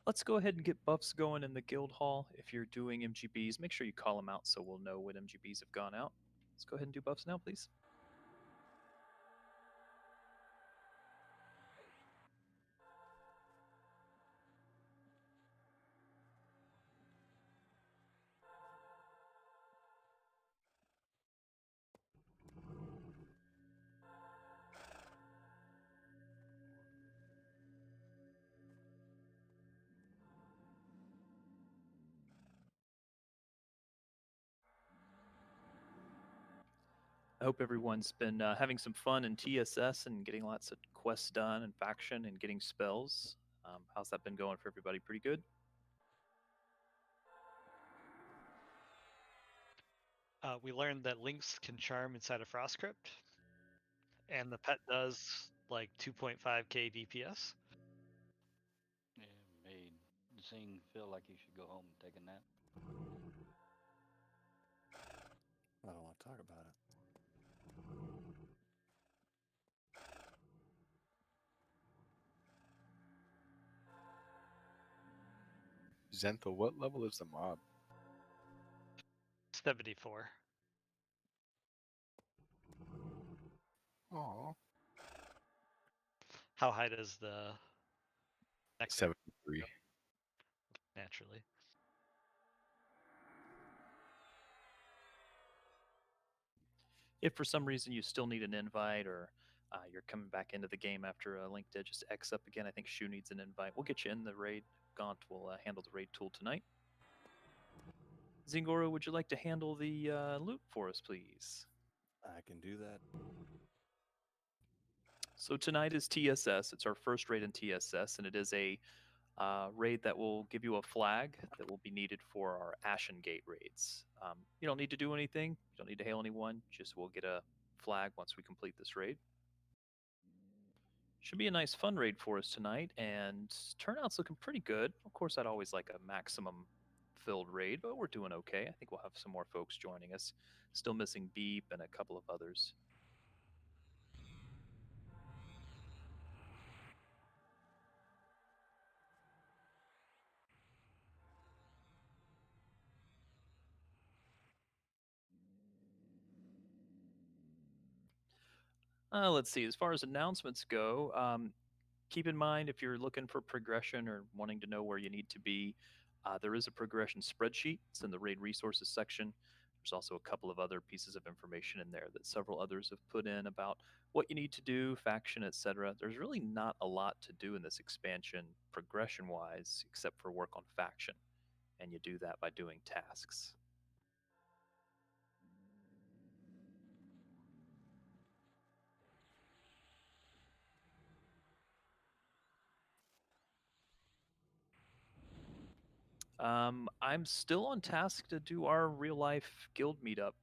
Let's go ahead and get buffs going in the guild hall. If you're doing MGBs, make sure you call them out so we'll know what MGBs have gone out. Let's go ahead and do buffs now, please. I hope everyone's been having some fun in TSS and getting lots of quests done and faction and getting spells. How's that been going for everybody? Pretty good? We learned that Lynx can charm inside a Frost Crypt, and the pet does like 2.5k DPS. Yeah, made Zing feel like he should go home and take a nap. I don't want to talk about it. Zentha, what level is the mob? 74. Aw. How high does the next 73. go? Naturally. If for some reason you still need an invite or you're coming back into the game after a link did just X up again, I think Shu needs an invite. We'll get you in the raid. Gaunt will handle the raid tool tonight. Zingoro, would you like to handle the loot for us, please? I can do that. So tonight is TSS. It's our first raid in TSS, and it is a raid that will give you a flag that will be needed for our Ashen Gate raids. You don't need to do anything. You don't need to hail anyone. Just we'll get a flag once we complete this raid. Should be a nice fun raid for us tonight, and turnout's looking pretty good. Of course, I'd always like a maximum filled raid, but we're doing okay. I think we'll have some more folks joining us. Still missing Beep and a couple of others. Let's see. As far as announcements go, keep in mind if you're looking for progression or wanting to know where you need to be, there is a progression spreadsheet. It's in the raid resources section. There's also a couple of other pieces of information in there that several others have put in about what you need to do, faction, etc. There's really not a lot to do in this expansion progression wise, except for work on faction. And you do that by doing tasks. I'm still on task to do our real life guild meetup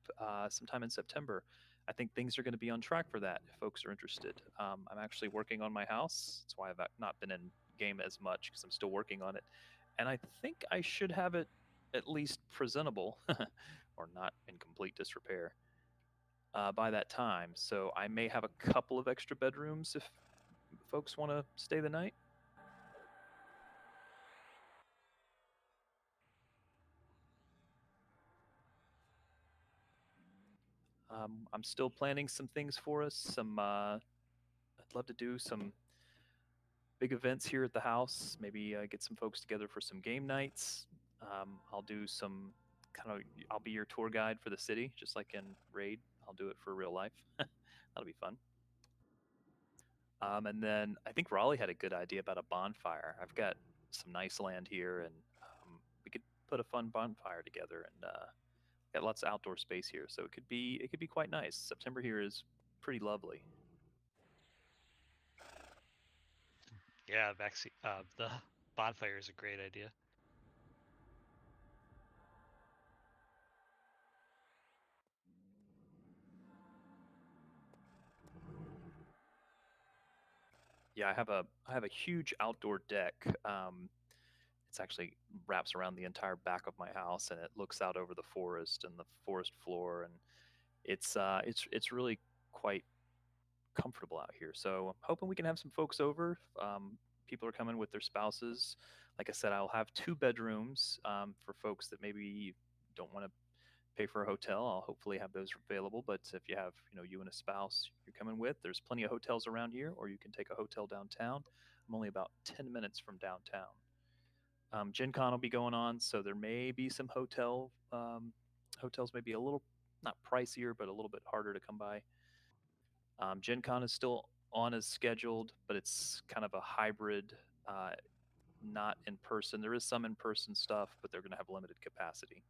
sometime in September. I think things are going to be on track for that if folks are interested. I'm actually working on my house. That's why I've not been in game as much because I'm still working on it. And I think I should have it at least presentable or not in complete disrepair by that time. So I may have a couple of extra bedrooms if folks want to stay the night. I'm still planning some things for us. I'd love to do some big events here at the house. Maybe get some folks together for some game nights. I'll do some kind of. I'll be your tour guide for the city, just like in Raid. I'll do it for real life. That'll be fun. And then I think Raleigh had a good idea about a bonfire. I've got some nice land here, and we could put a fun bonfire together. And got lots of outdoor space here, so it could be quite nice. September here is pretty lovely. Yeah, the bonfire is a great idea. Yeah, I have a huge outdoor deck. It's actually wraps around the entire back of my house, and it looks out over the forest and the forest floor, and it's really quite comfortable out here. So I'm hoping we can have some folks over. people are coming with their spouses. Like I said, I'll have 2 bedrooms for folks that maybe don't want to pay for a hotel. I'll hopefully have those available. But if you have, you and a spouse you're coming with, there's plenty of hotels around here, or you can take a hotel downtown. I'm only about 10 minutes from downtown. Gen Con will be going on, so there may be some hotels may be a little not pricier, but a little bit harder to come by. Gen Con is still on as scheduled, but it's kind of a hybrid, uh, not in person. There is some in person stuff, but they're going to have limited capacity.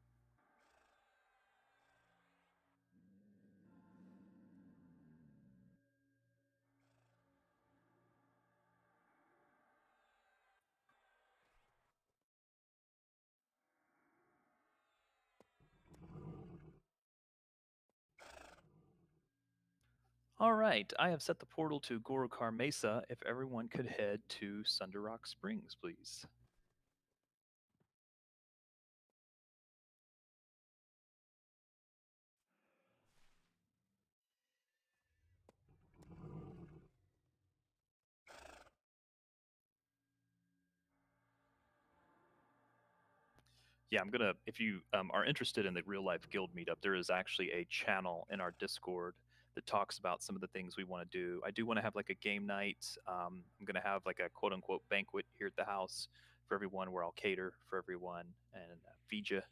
All right, I have set the portal to Gorokar Mesa. If everyone could head to Sunder Rock Springs, please. Yeah, I'm gonna. If you are interested in the real life guild meetup, there is actually a channel in our Discord that talks about some of the things we want to do. I do want to have like a game night. I'm gonna have like a quote unquote banquet here at the house for everyone, where I'll cater for everyone and feed you,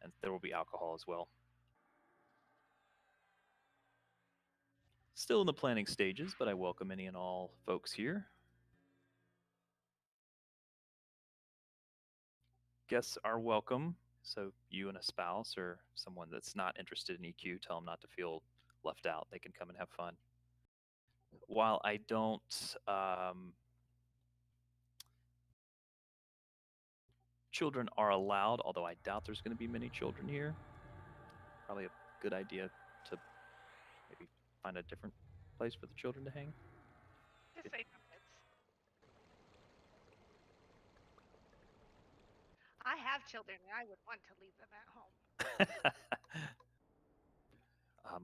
and there will be alcohol as well. Still in the planning stages, but I welcome any and all folks here. Guests are welcome. So you and a spouse or someone that's not interested in EQ, tell them not to feel left out. They can come and have fun. While I don't, children are allowed, although I doubt there's going to be many children here. Probably a good idea to maybe find a different place for the children to hang. Just say no kids. I have children and I would want to leave them at home.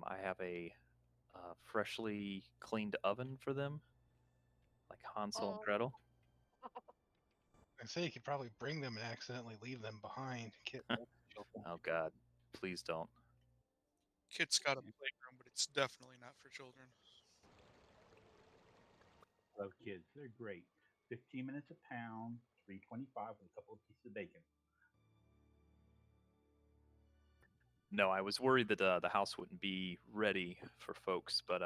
I have a freshly cleaned oven for them, like Hansel and Oh, Gretel. I say you could probably bring them and accidentally leave them behind. Get Oh God, please don't. Kid's got a playground, but it's definitely not for children. Love kids. They're great. 15 minutes a pound, 3.25 with a couple of pieces of bacon. No, I was worried that the house wouldn't be ready for folks, but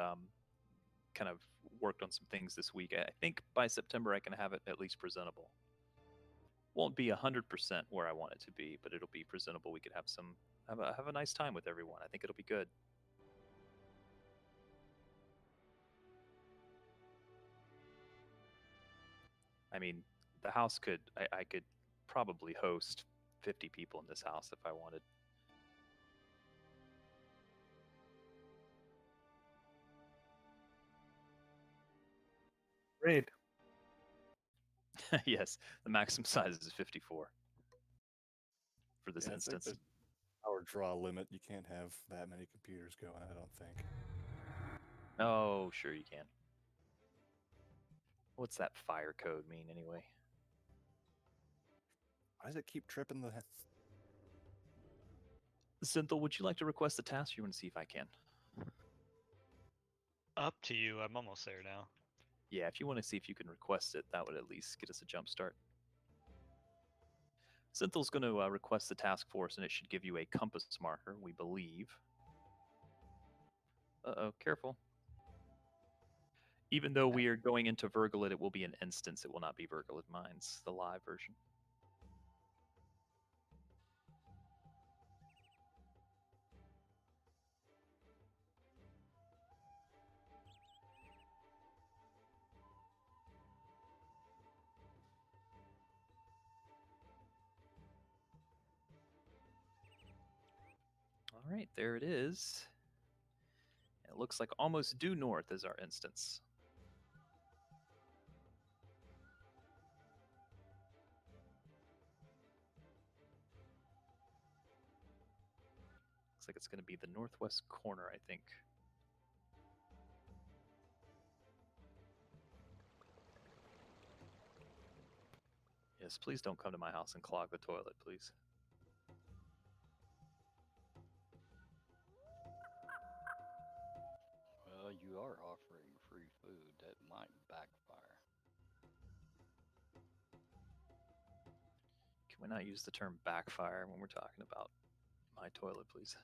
kind of worked on some things this week. I think by September I can have it at least presentable. Won't be 100% where I want it to be, but it'll be presentable. We could have a nice time with everyone. I think it'll be good. I mean, the house I could probably host 50 people in this house if I wanted. Great. Yes, the maximum size is 54 for this Yeah, I think instance. there's our draw limit. You can't have that many computers going, I don't think. Oh, sure you can. What's that fire code mean anyway? Why does it keep tripping the... Synthel, would you like to request the task? You want to see if I can? Up to you. I'm almost there now. Yeah, if you want to see if you can request it, that would at least get us a jump start. Synthel's going to request the task force, and it should give you a compass marker, we believe. Uh-oh, careful. Even though we are going into Vergalid, it will be an instance. It will not be Vergalid Mines, the live version. All right, there it is. It looks like almost due north is our instance. Looks like it's going to be the northwest corner, I think. Yes, please don't come to my house and clog the toilet, please. Well, you are offering free food. That might backfire. Can we not use the term backfire when we're talking about my toilet, please?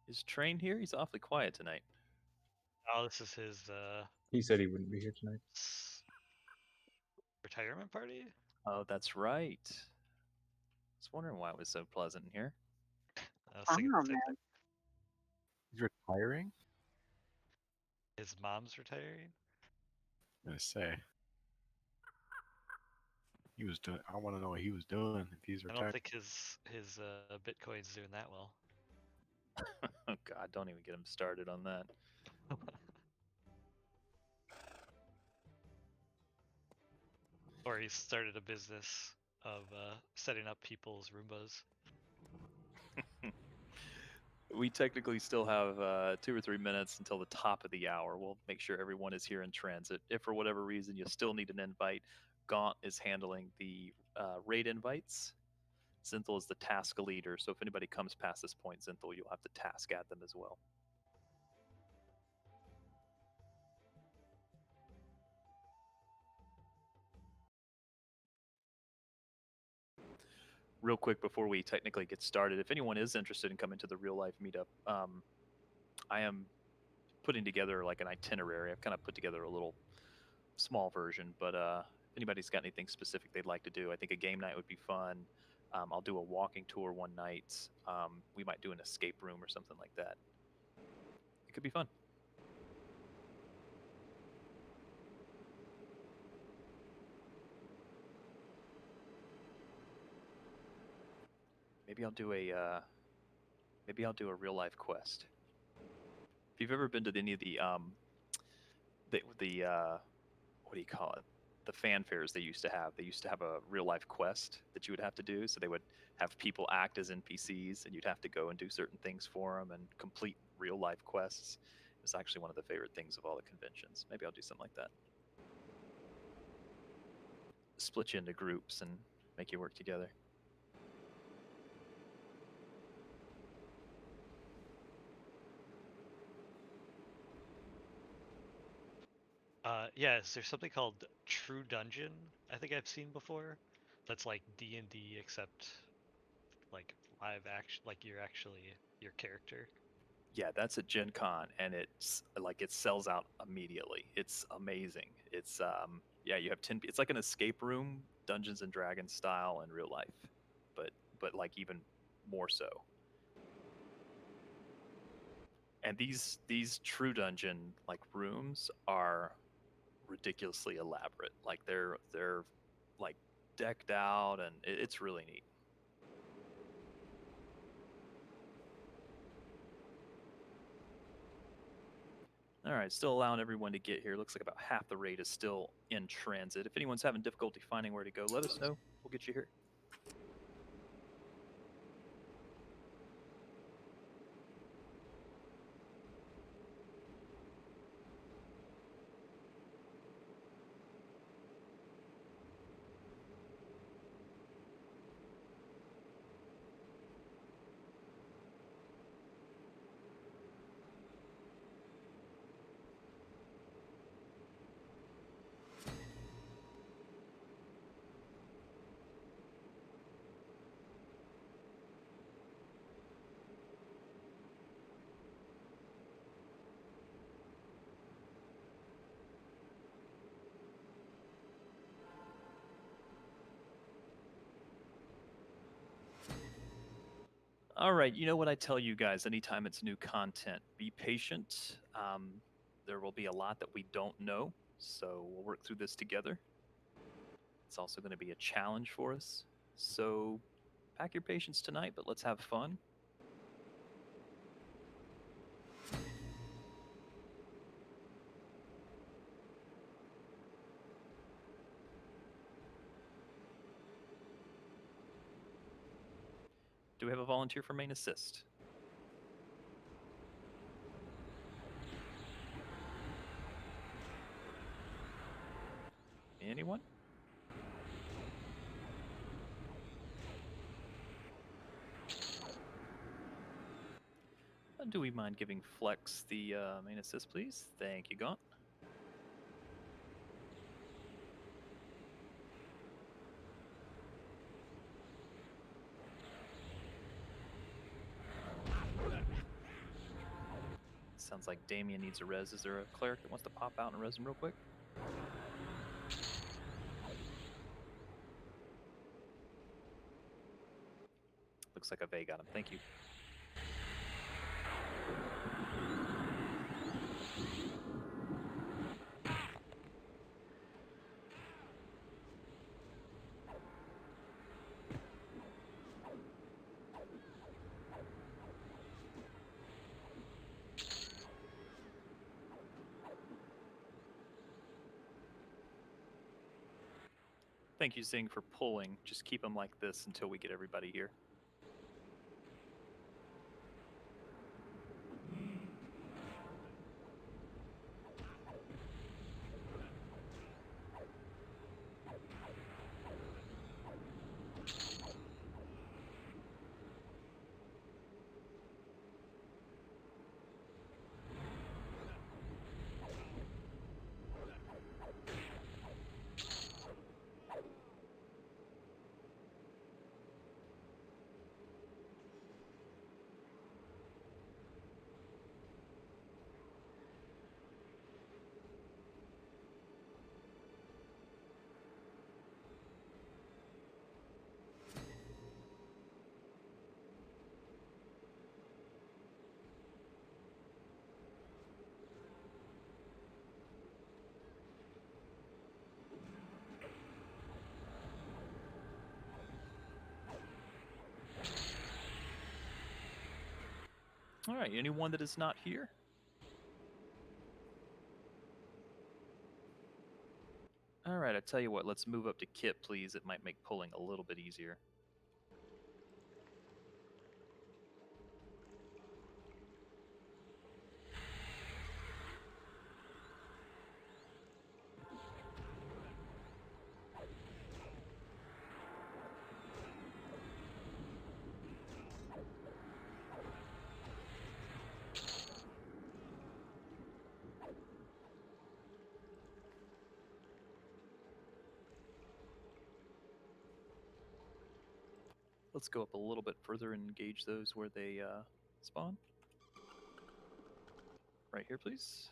Is Train here? He's awfully quiet tonight. Oh, this is his He said he wouldn't be here tonight. retirement party. Oh, that's right. I was wondering why it was so pleasant in here. I was thinking Oh the same man, thing. He's retiring? His mom's retiring. I'm gonna say. He was doing. I want to know what he was doing if he's I don't retired. think his Bitcoin's doing that well. Oh God, don't even get him started on that. Or he started a business of setting up people's Roombas. We technically still have 2 or 3 minutes until the top of the hour. We'll make sure everyone is here in transit. If for whatever reason you still need an invite, Gaunt is handling the raid invites. Zinthal is the task leader, so if anybody comes past this point, Zinthal, you'll have to task add them as well. Real quick before we technically get started, if anyone is interested in coming to the real life meetup, I am putting together like an itinerary. I've kind of put together a little small version, but if anybody's got anything specific they'd like to do, I think a game night would be fun. I'll do a walking tour one night. We might do an escape room or something like that. It could be fun. Maybe I'll do a real life quest. If you've ever been to any of the what do you call it? The fanfares they used to have a real life quest that you would have to do. So they would have people act as NPCs, and you'd have to go and do certain things for them and complete real life quests. It's actually one of the favorite things of all the conventions. Maybe I'll do something like that. Split you into groups and make you work together. Yeah, is there something called True Dungeon? I think I've seen before. That's like D&D except like live action, like you're actually your character. Yeah, that's at Gen Con, and it's like it sells out immediately. It's amazing. It's yeah, you have 10. It's like an escape room, Dungeons and Dragons style in real life, but like even more so. And these True Dungeon like rooms are ridiculously elaborate. Like they're like decked out, and it's really neat. All right, still allowing everyone to get here. Looks like about half the raid is still in transit. If anyone's having difficulty finding where to go, let us know. We'll get you here. All right, you know what I tell you guys anytime it's new content, be patient. There will be a lot that we don't know, so we'll work through this together. It's also going to be a challenge for us. So pack your patience tonight, but let's have fun. Do we have a volunteer for main assist? Do we mind giving Flex the main assist, please? Thank you, Gaunt. Sounds like Damien needs a res. Is there a cleric that wants to pop out and res him real quick? Looks like a Vey got him. Thank you. Thank you, Zing, for pulling. Just keep them like this until we get everybody here. All right, anyone that is not here? All right, I tell you what, let's move up to Kit, please. It might make pulling a little bit easier. Let's go up a little bit further and engage those where they spawn. Right here, please.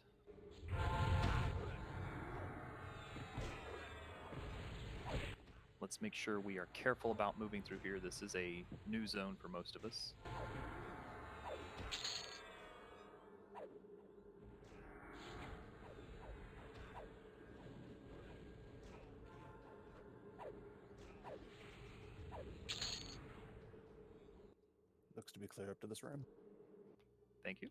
Let's make sure we are careful about moving through here. This is a new zone for most of us. Looks to be clear up to this room. Thank you.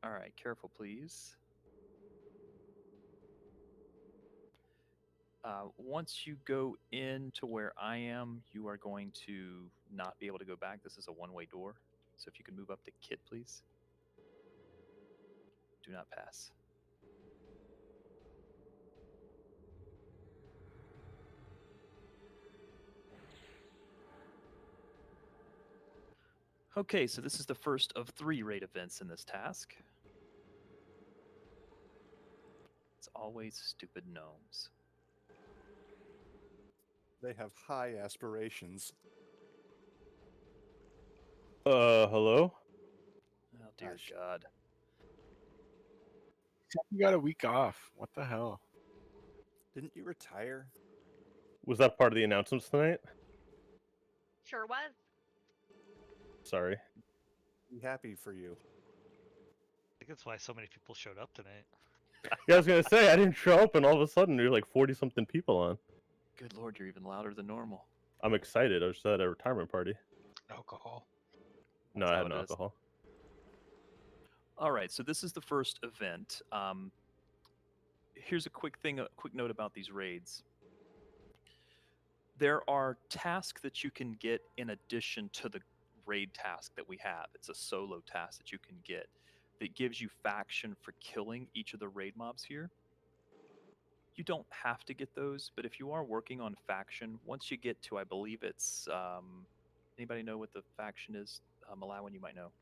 All right, careful, please. Once you go into where I am, you are going to not be able to go back. This is a one-way door. So if you can move up to Kit, please. Do not pass. Okay, so this is the first of 3 raid events in this task. It's always stupid gnomes. They have high aspirations. Hello? Oh, dear Gosh. God. You got a week off. What the hell? Didn't you retire? Was that part of the announcements tonight? Sure was. Sorry. Be happy for you. I think that's why so many people showed up tonight. Yeah, I was gonna say I didn't show up, and all of a sudden there's like 40-something people on. Good Lord, you're even louder than normal. I'm excited. I was just at a retirement party. Alcohol. No, That's I how had no it is. alcohol. All right, so this is the first event. Here's a quick note about these raids. There are tasks that you can get in addition to the raid task that we have. It's a solo task that you can get that gives you faction for killing each of the raid mobs here. You don't have to get those, but if you are working on faction, once you get to, I believe it's, anybody know what the faction is? Malawan, you might know.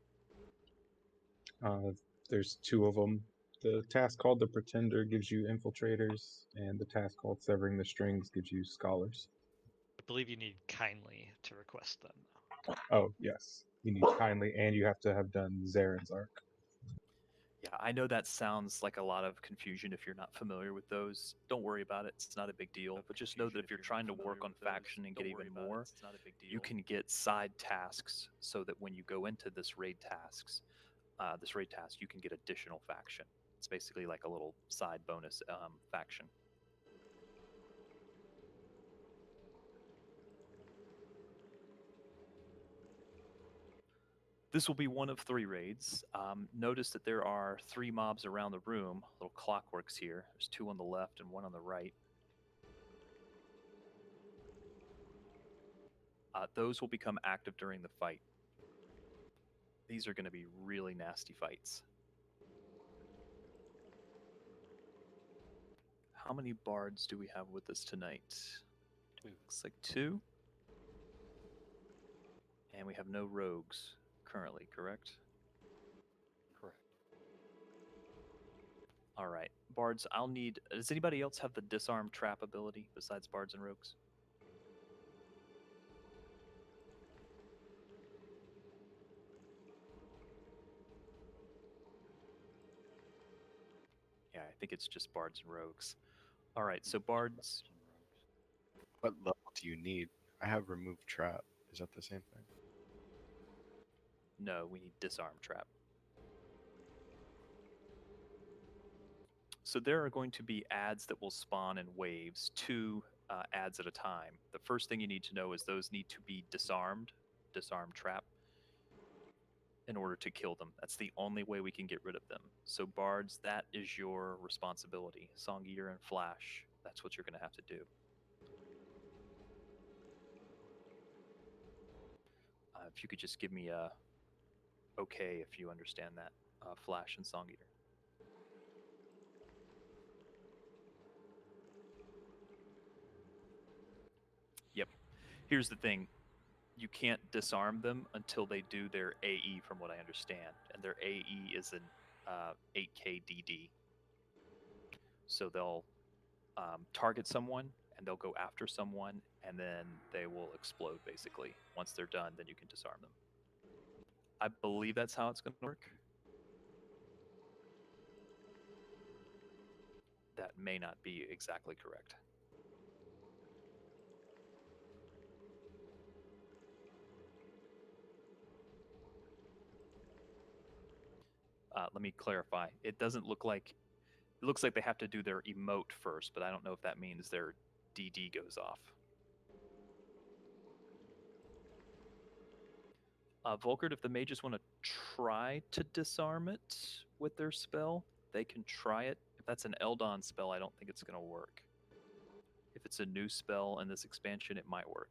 There's two of them. The task called the Pretender gives you infiltrators, and the task called Severing the Strings gives you scholars. I believe you need kindly to request them, though. Oh yes, you need kindly, and you have to have done Zaren's arc. Yeah, I know that sounds like a lot of confusion if you're not familiar with those. Don't worry about it. It's not a big deal. But just know that if you're trying to work on faction and get even more, you can get side tasks so that when you go into this raid task, you can get additional faction. It's basically like a little side bonus faction. This will be one of 3 raids. Notice that there are 3 mobs around the room, little clockworks here. There's 2 on the left and 1 on the right. Those will become active during the fight. These are going to be really nasty fights. How many bards do we have with us tonight? 2. Looks like 2. And we have no rogues currently, correct? Correct. All right. Bards, I'll need... Does anybody else have the disarm trap ability besides bards and rogues? Yeah, I think it's just bards and rogues. All right, so bards... What level do you need? I have remove trap. Is that the same thing? No, we need disarm trap. So there are going to be ads that will spawn in waves, 2 ads at a time. The first thing you need to know is those need to be disarmed, disarm trap, in order to kill them. That's the only way we can get rid of them. So bards, that is your responsibility. Song Eater and Flash, that's what you're going to have to do. If you could just give me a okay if you understand that, Flash and Song Eater. Yep. Here's the thing. You can't disarm them until they do their AE, from what I understand. And their AE is an 8k DD. So they'll target someone, and they'll go after someone, and then they will explode, basically. Once they're done, then you can disarm them. I believe that's how it's going to work. That may not be exactly correct. Let me clarify. It doesn't look like... It looks like they have to do their emote first, but I don't know if that means their DD goes off. Volkert, if the mages want to try to disarm it with their spell, they can try it. If that's an Eldon spell, I don't think it's going to work. If it's a new spell in this expansion, it might work.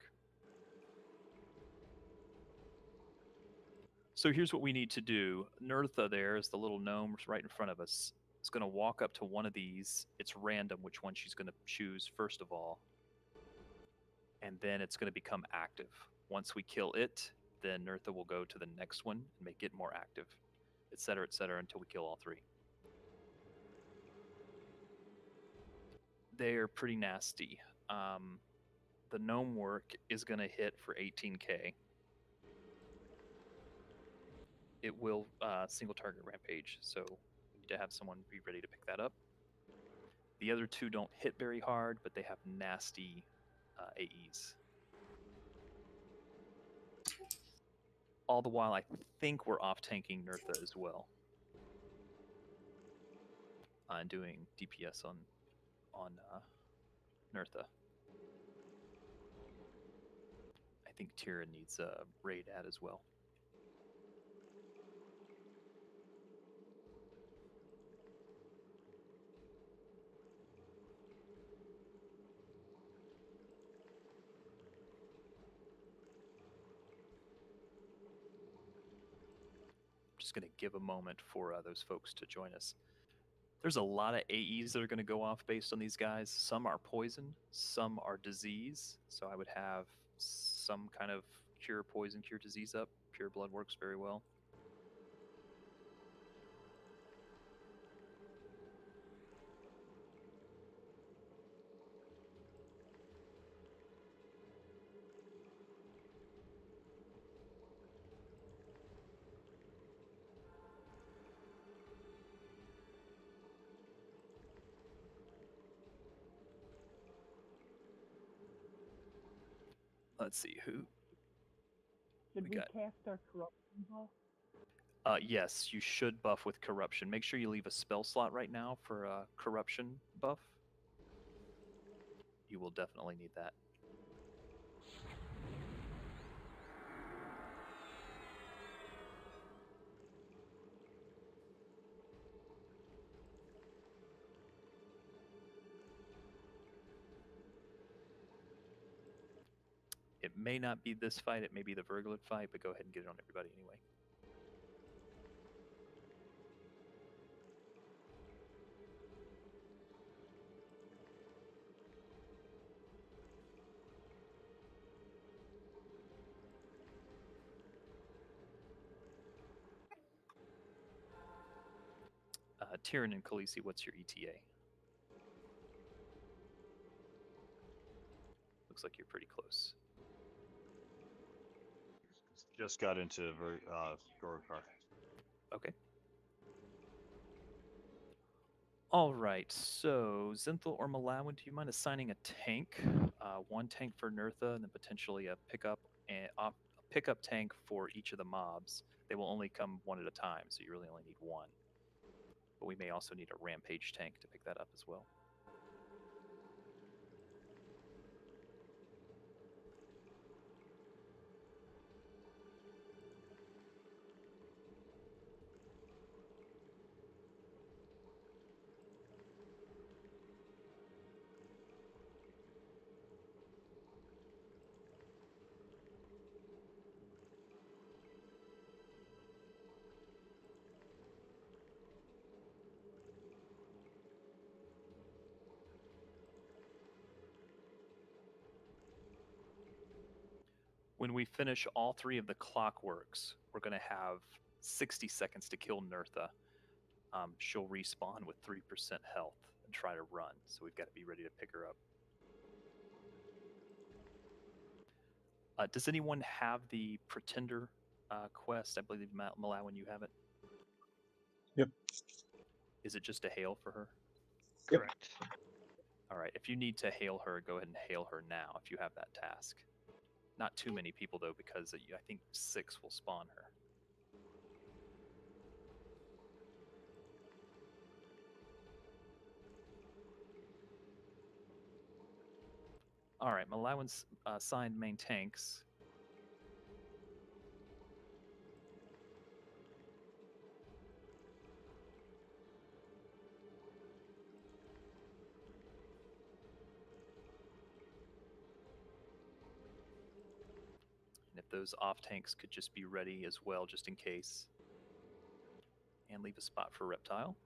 So here's what we need to do. Nertha there is the little gnome right in front of us. Is going to walk up to one of these. It's random which one she's going to choose first of all. And then it's going to become active. Once we kill it, then Nertha will go to the next one and make it more active, etc., until we kill all 3. They are pretty nasty. The gnome work is going to hit for 18k. It will single target rampage, so we need to have someone be ready to pick that up. The other 2 don't hit very hard, but they have nasty AEs. All the while, I think we're off-tanking Nertha as well. And doing DPS on Nertha. I think Tira needs a raid ad as well. Just going to give a moment for those folks to join us. There's a lot of AEs that are going to go off based on these guys. Some are poison, some are disease. So I would have some kind of cure poison, cure disease up. Pure blood works very well. Let's see who. Should We we got- cast our corruption buff? Yes, you should buff with corruption. Make sure you leave a spell slot right now for a corruption buff. You will definitely need that. It may not be this fight, it may be the Vergalid fight, but go ahead and get it on everybody anyway. Tyrion and Khaleesi, what's your ETA? Looks like you're pretty close. Just got into Gorkar. Okay. All right, so Zenthal or Malawin, do you mind assigning a tank? One tank for Nertha, and then potentially a pickup tank for each of the mobs. They will only come one at a time, so you really only need one. But we may also need a rampage tank to pick that up as well. When we finish all three of the clockworks, we're going to have 60 seconds to kill Nertha. She'll respawn with 3% health and try to run, so we've got to be ready to pick her up. Does anyone have the Pretender quest? I believe, Malawin, you have it? Yep. Is it just a hail for her? Yep. Correct. All right, if you need to hail her, go ahead and hail her now if you have that task. Not too many people, though, because I think 6 will spawn her. All right, Malawin's assigned main tanks. And if those off tanks could just be ready as well, just in case. And leave a spot for Reptile.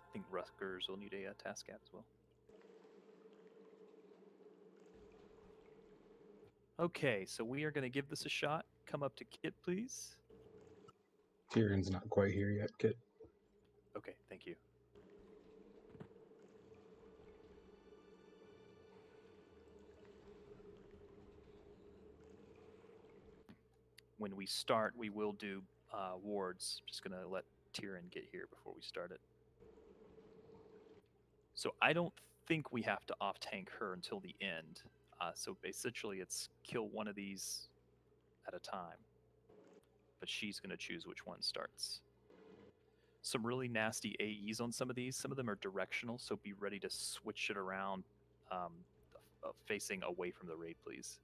I think Rutgers will need a task gap as well. Okay, so we are going to give this a shot. Come up to Kit, please. Tyrion's not quite here yet, Kit. Okay, thank you. When we start, we will do wards. Just going to let Tyrion get here before we start it. So I don't think we have to off-tank her until the end. So essentially it's kill one of these at a time. But she's going to choose which one starts. Some really nasty AEs on some of these. Some of them are directional, so be ready to switch it around facing away from the raid, please.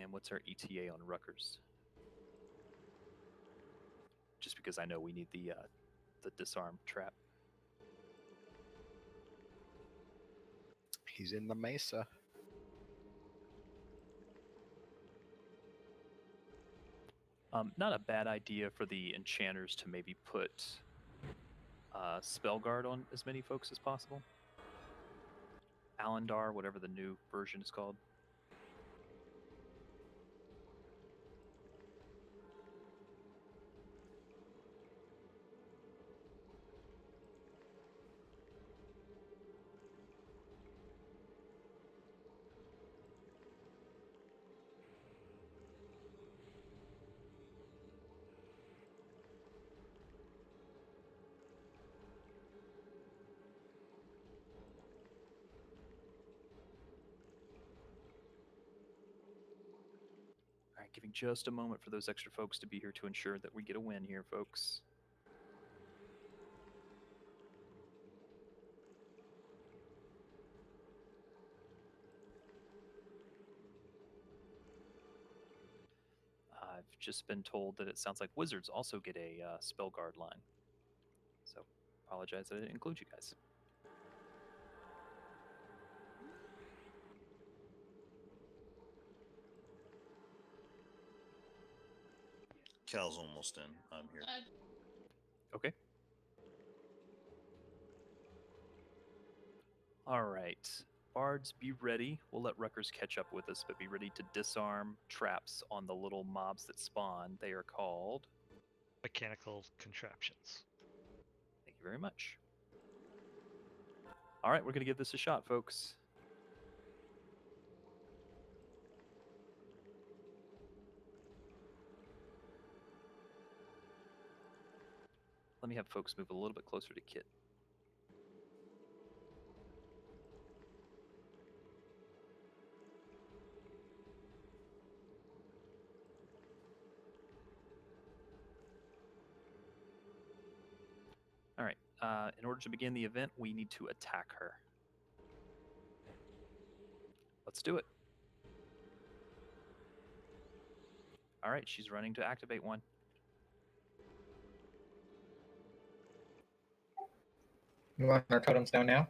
And what's our ETA on Rutgers? Just because I know we need the disarm trap. He's in the mesa. Not a bad idea for the enchanters to maybe put spell guard on as many folks as possible. Alendar, whatever the new version is called. All right, giving just a moment for those extra folks to be here to ensure that we get a win here, folks. I've just been told that it sounds like wizards also get a spell guard line. So, apologize that I didn't include you guys. Cal's almost in. I'm here. Okay. All right. Bards, be ready. We'll let Rutgers catch up with us, but be ready to disarm traps on the little mobs that spawn. They are called Mechanical contraptions. Thank you very much. All right, we're going to give this a shot, folks. Let me have folks move a little bit closer to Kit. All right. In order to begin the event, we need to attack her. Let's do it. All right, she's running to activate one. We want our totems down now.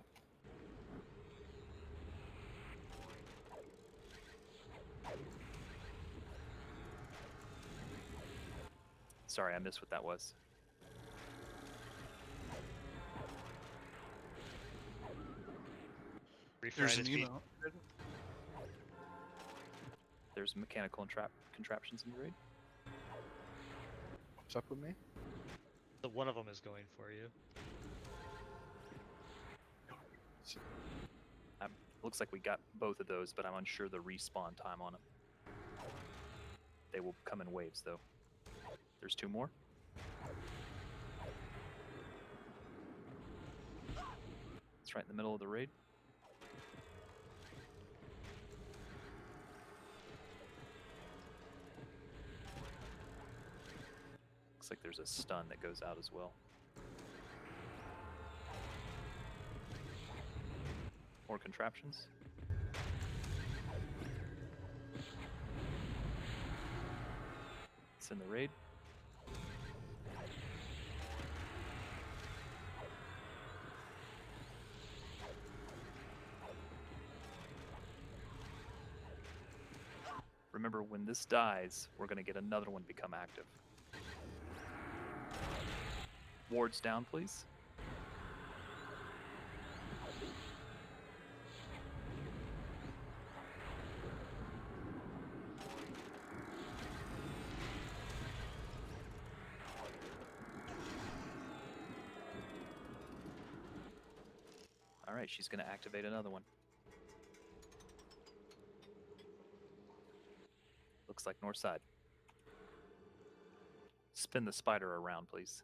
Sorry, I missed what that was. There's an email. There's mechanical and contraptions in the raid. What's up with me? So one of them is going for you. Looks like we got both of those, but I'm unsure the respawn time on them. They will come in waves, though. There's two more. It's right in the middle of the raid. Looks like there's a stun that goes out as well. More contraptions. It's in the raid. Remember, when this dies, we're going to get another one become active. Wards down, please. All right, she's going to activate another one. Looks like north side. Spin the spider around, please.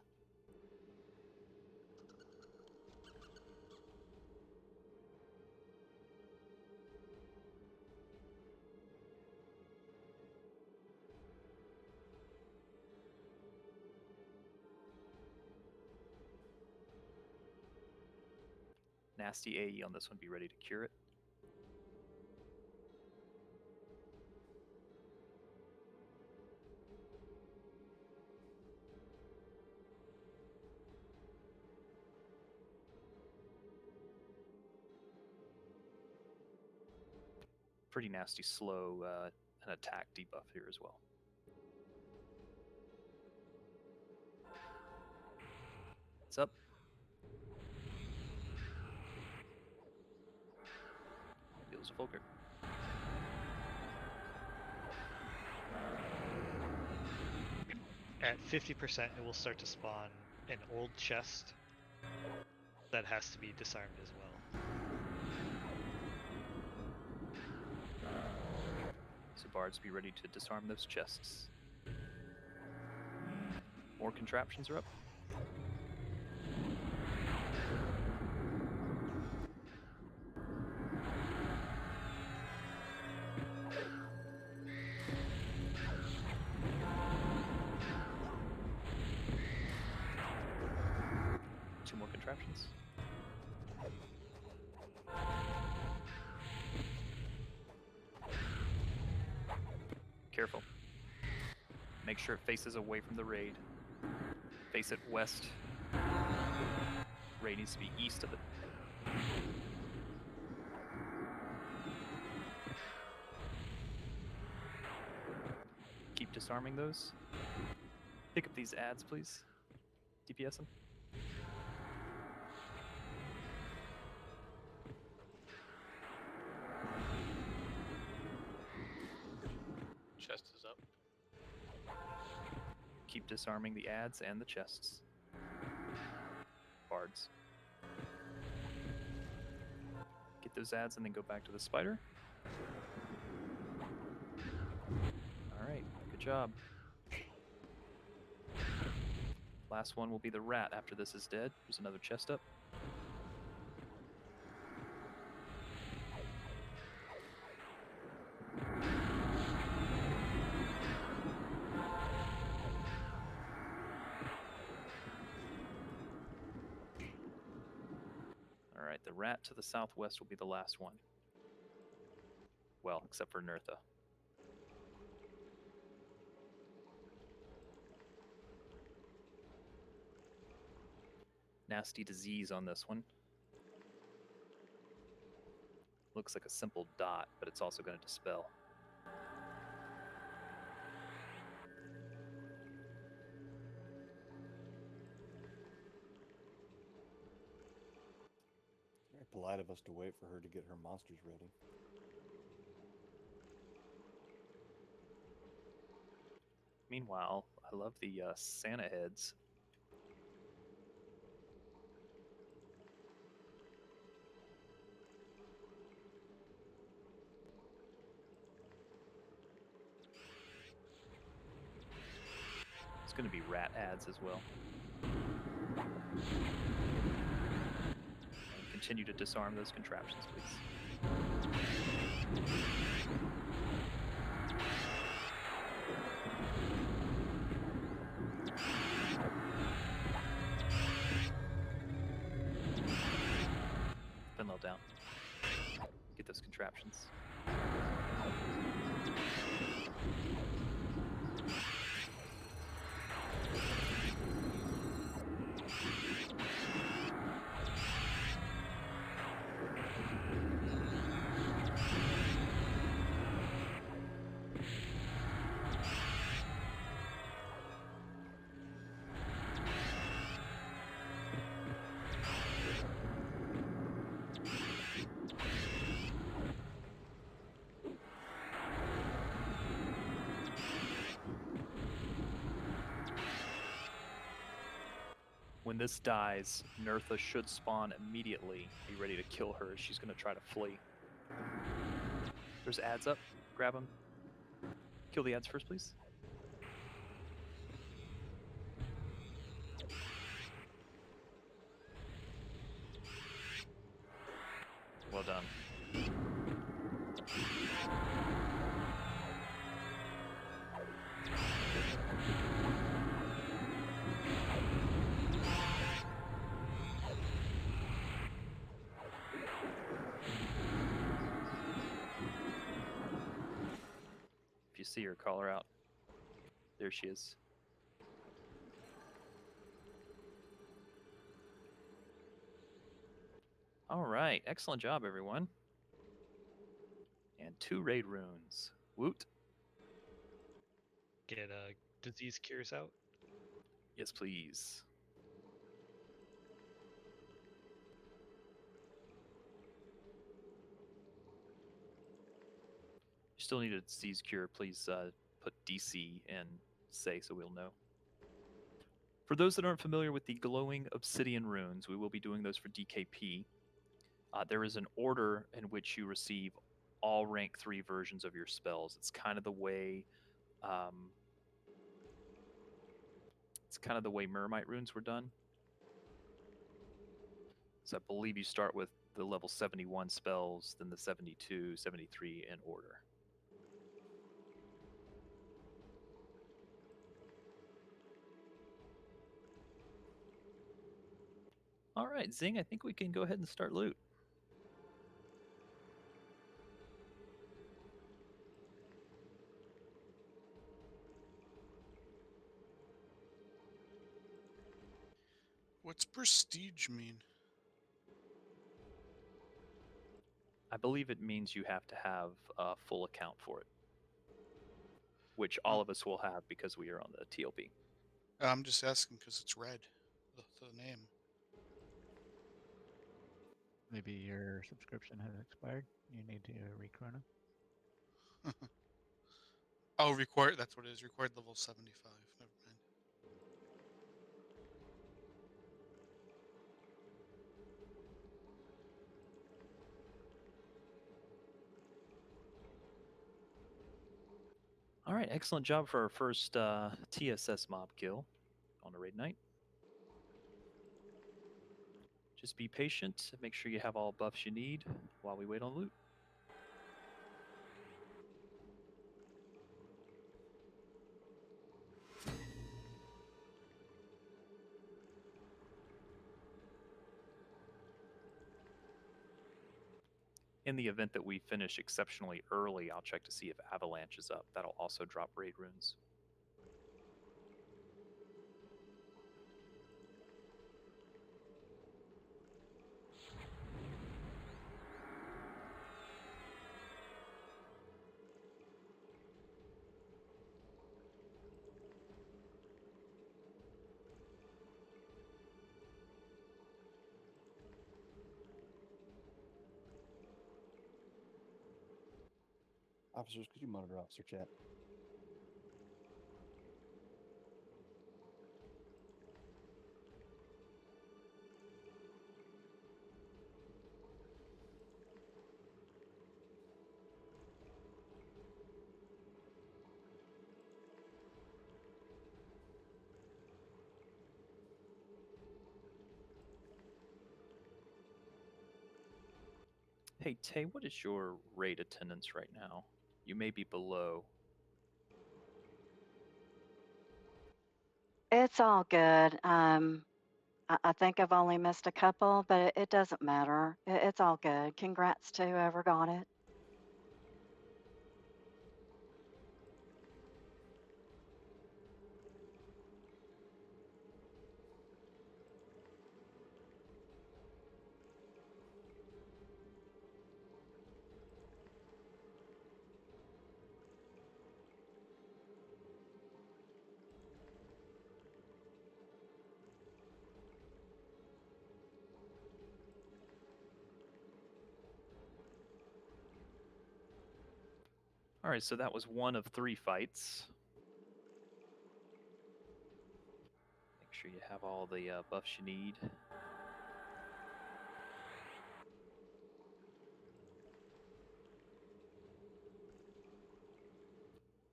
Nasty AE on this one. Be ready to cure it. pretty nasty slow and attack debuff here as well. What's up? Deals a Fulgur. At 50%, it will start to spawn an old chest that has to be disarmed as well. So bards, be ready to disarm those chests. More contraptions are up. Two more contraptions. Careful. Make sure it faces away from the raid. Face it west. Raid needs to be east of it. Keep disarming those. Pick up these ads, please. DPS them. Chest is up. Keep disarming the ads and the chests. Bards. Get those ads and then go back to the spider. Alright, good job. Last one will be the rat after this is dead. There's another chest up. Alright, the rat to the southwest will be the last one. Well, except for Nertha. Nasty disease on this one. Looks like a simple dot, but it's also going to dispel. Very polite of us to wait for her to get her monsters ready. Meanwhile, I love the Santa heads. It's going to be rat ads as well. And continue to disarm those contraptions, please. Finlow down. Get those contraptions. When this dies, Nertha should spawn immediately. Be ready to kill her as she's going to try to flee. There's ads up. Grab them. Kill the ads first, please. Well done. If you see her, call her out. There she is. All right, excellent job, everyone. And 2 raid runes. Woot. Get disease cures out. Yes, please. You still need a disease cure. Please put DC and say so we'll know. For those that aren't familiar with the glowing obsidian runes, we will be doing those for DKP. There is an order in which you receive all rank 3 versions of your spells. It's kind of the way Mermite runes were done. So I believe you start with the level 71 spells, then the 72, 73 in order. All right, Zing, I think we can go ahead and start loot. What's prestige mean? I believe it means you have to have a full account for it, which all of us will have because we are on the TLB. I'm just asking because it's red, the name. Maybe your subscription has expired. You need to re-chrono. Oh, required. That's what it is. Required level 75. Never mind. All right, excellent job for our first TSS mob kill on a raid night. Just be patient. Make sure you have all buffs you need while we wait on loot. In the event that we finish exceptionally early, I'll check to see if Avalanche is up. That'll also drop raid runes. Officers, could you monitor officer chat? Hey, Tay, what is your raid attendance right now? You may be below. It's all good. I think I've only missed a couple, but it doesn't matter. It's all good. Congrats to whoever got it. All right, so that was one of 3 fights. Make sure you have all the buffs you need.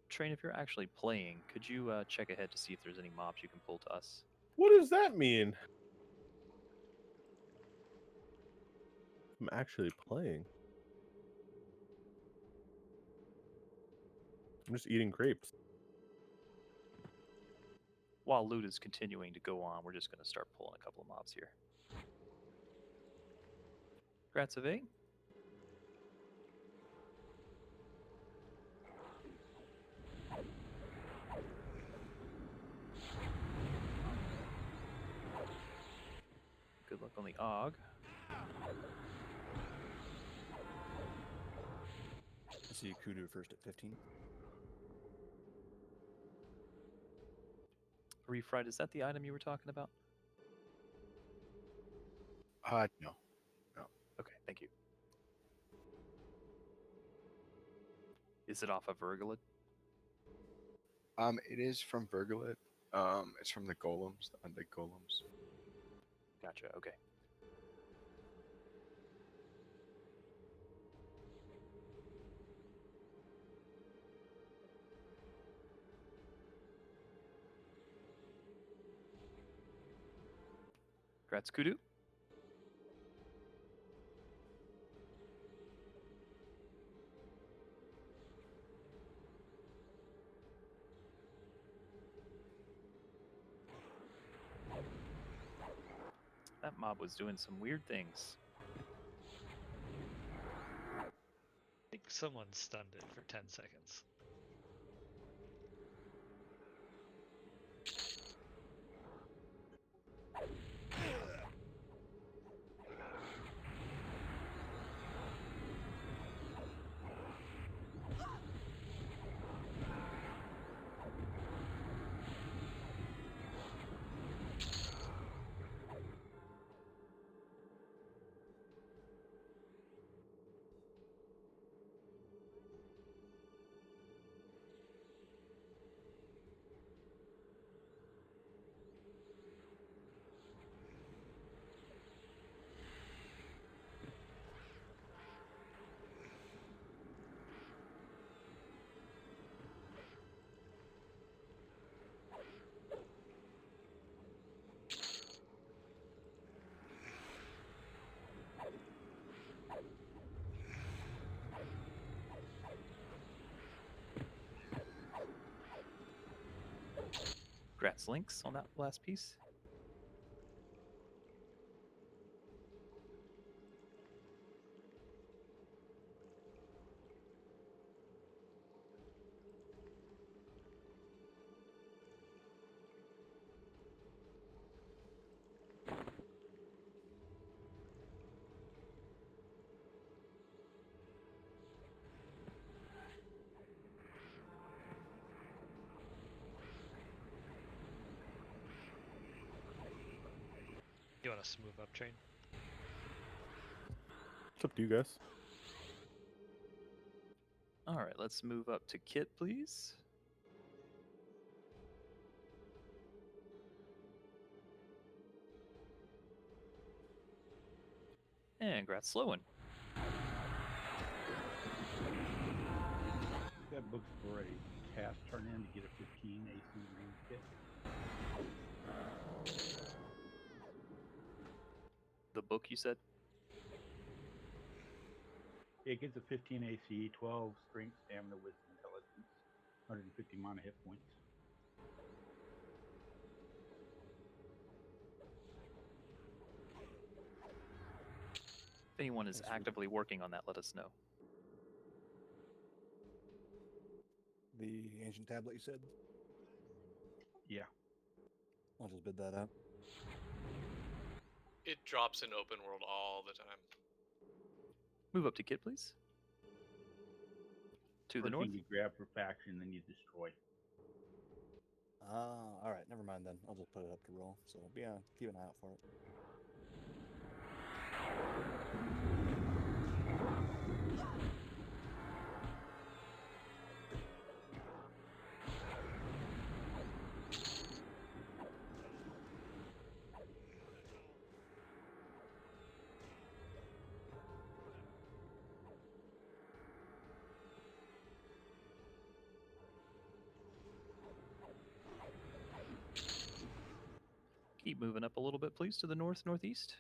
Train, if you're actually playing, could you check ahead to see if there's any mobs you can pull to us? What does that mean? I'm actually playing. I'm just eating grapes. While loot is continuing to go on, we're just going to start pulling a couple of mobs here. Gratzave. Good luck on the AUG. see Kudu first at 15. Refried, is that the item you were talking about? No. Okay, thank you. Is it off of Vergalid? It is from Vergalid. It's from the golems, the undead golems. Gotcha, okay. Congrats, Kudu. That mob was doing some weird things. I think someone stunned it for 10 seconds. Congrats, Lynx, on that last piece. You want us to move up, Train? It's up to you guys. All right, let's move up to Kit, please. And congrats, Slowen. That book's for a task turn in to get a 15 AC range kit. The book, you said? It gets a 15 AC, 12 strength, stamina, wisdom, intelligence, 150 mana hit points. If anyone is That's actively working on that, let us know. The ancient tablet you said? Yeah. I'll just bid that out. It drops in open world all the time. Move up to Kit, please. To the First north. thing you grab for faction, then you destroy. All right, never mind then. I'll just put it up to roll. So keep an eye out for it. Keep moving up a little bit, please, to the north-northeast.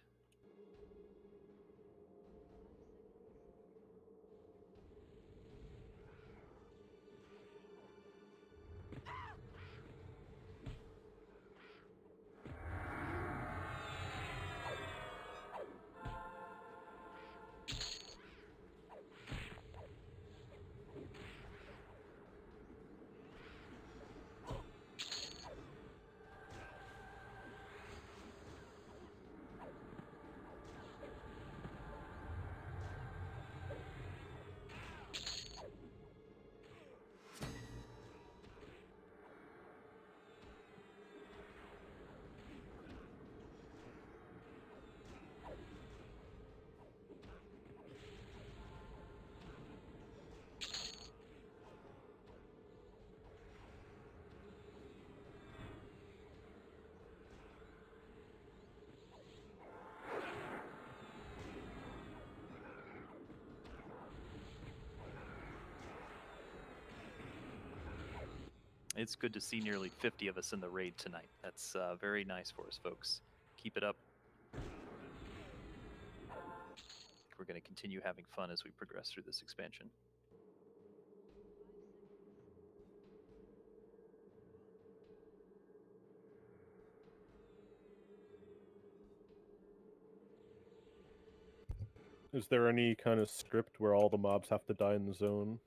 It's good to see nearly 50 of us in the raid tonight. That's very nice for us, folks. Keep it up. We're going to continue having fun as we progress through this expansion. Is there any kind of script where all the mobs have to die in the zone,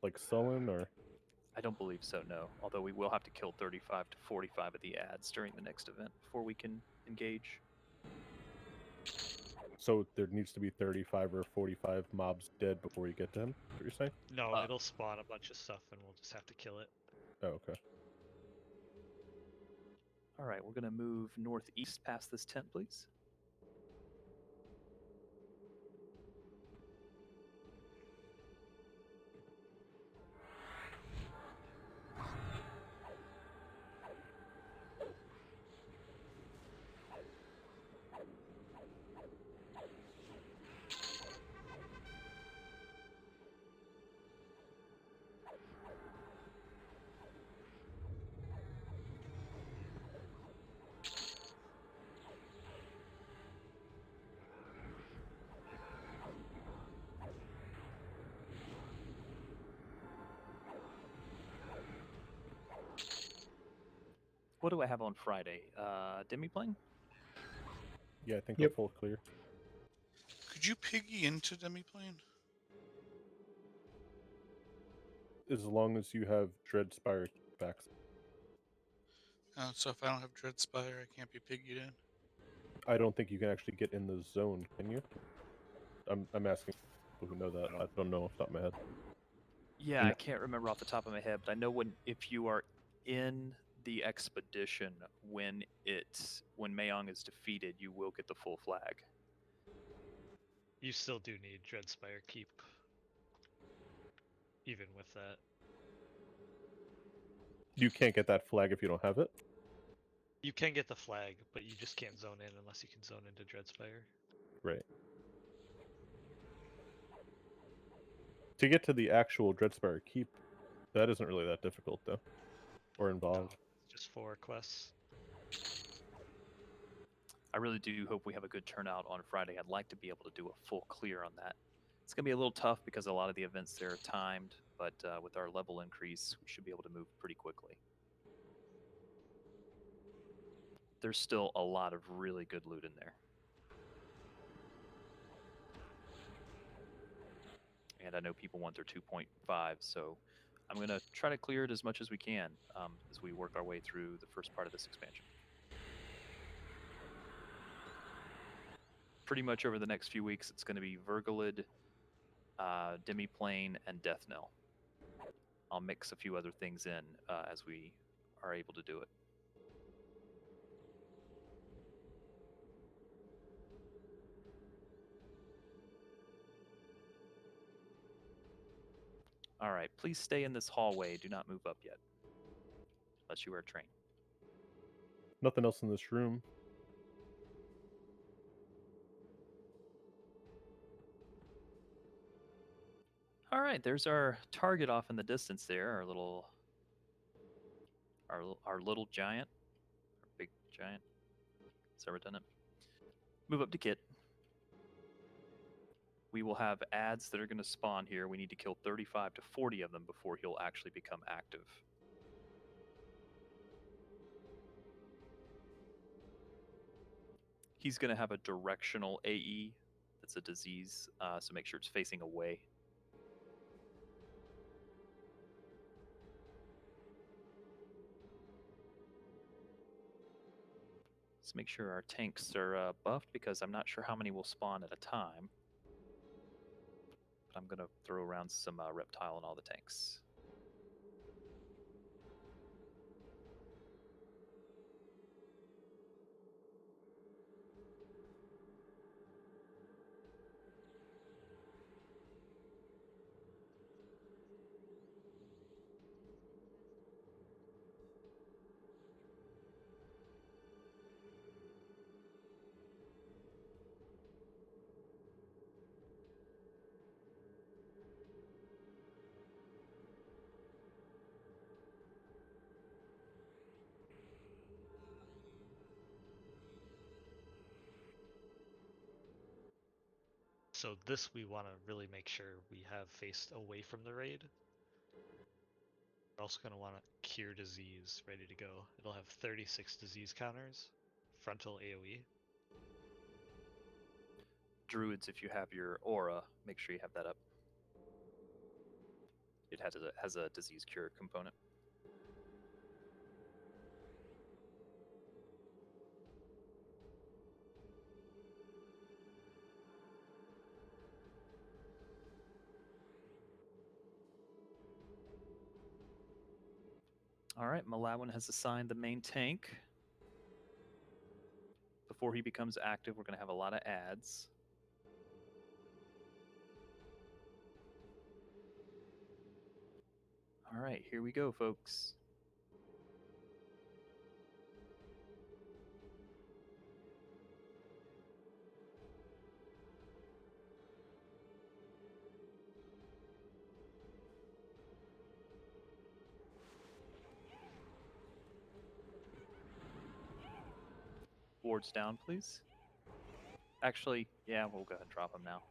like Sullen, or? I don't believe so, no. Although we will have to kill 35 to 45 of the ads during the next event before we can engage. So there needs to be 35 or 45 mobs dead before you get to him? Is what you're saying? No, it'll spawn a bunch of stuff and we'll just have to kill it. Oh, okay. All right, we're going to move northeast past this tent, please. What do I have on Friday? Demiplane? Yeah, I think Yep. I'm full clear. Could you piggy into Demiplane? As long as you have Dreadspire backs. So if I don't have Dreadspire, I can't be piggied in. I don't think you can actually get in the zone, can you? I'm asking people who know that. I don't know off the top of my head. Yeah, I can't remember off the top of my head, but I know if you are in the expedition when Mayong is defeated, you will get the full flag. You still do need Dreadspire Keep. Even with that. You can't get that flag if you don't have it? You can get the flag, but you just can't zone in unless you can zone into Dreadspire. Right. To get to the actual Dreadspire Keep, that isn't really that difficult, though. Or involved. No, it's just 4 quests. I really do hope we have a good turnout on Friday. I'd like to be able to do a full clear on that. It's going to be a little tough because a lot of the events there are timed, but with our level increase, we should be able to move pretty quickly. There's still a lot of really good loot in there. And I know people want their 2.5, so I'm going to try to clear it as much as we can as we work our way through the first part of this expansion. Pretty much over the next few weeks, it's going to be Vergalid, Demiplane, and Death Knell. I'll mix a few other things in as we are able to do it. All right, please stay in this hallway. Do not move up yet, unless you are trained. Nothing else in this room. All right, there's our target off in the distance there. Our little giant, our big giant. Lieutenant. Move up to Kit. We will have ads that are going to spawn here. We need to kill 35 to 40 of them before he'll actually become active. He's going to have a directional AE. That's a disease, so make sure it's facing away. Let's make sure our tanks are buffed because I'm not sure how many will spawn at a time. But I'm going to throw around some reptile in all the tanks. So this we want to really make sure we have faced away from the raid. We're also going to want to cure disease ready to go. It'll have 36 disease counters, frontal AoE. Druids, if you have your aura, make sure you have that up. It has a disease cure component. All right, Malawin has assigned the main tank. Before he becomes active, we're going to have a lot of ads. All right, here we go, folks. Wards down, please. Actually, yeah, we'll go ahead and drop them now.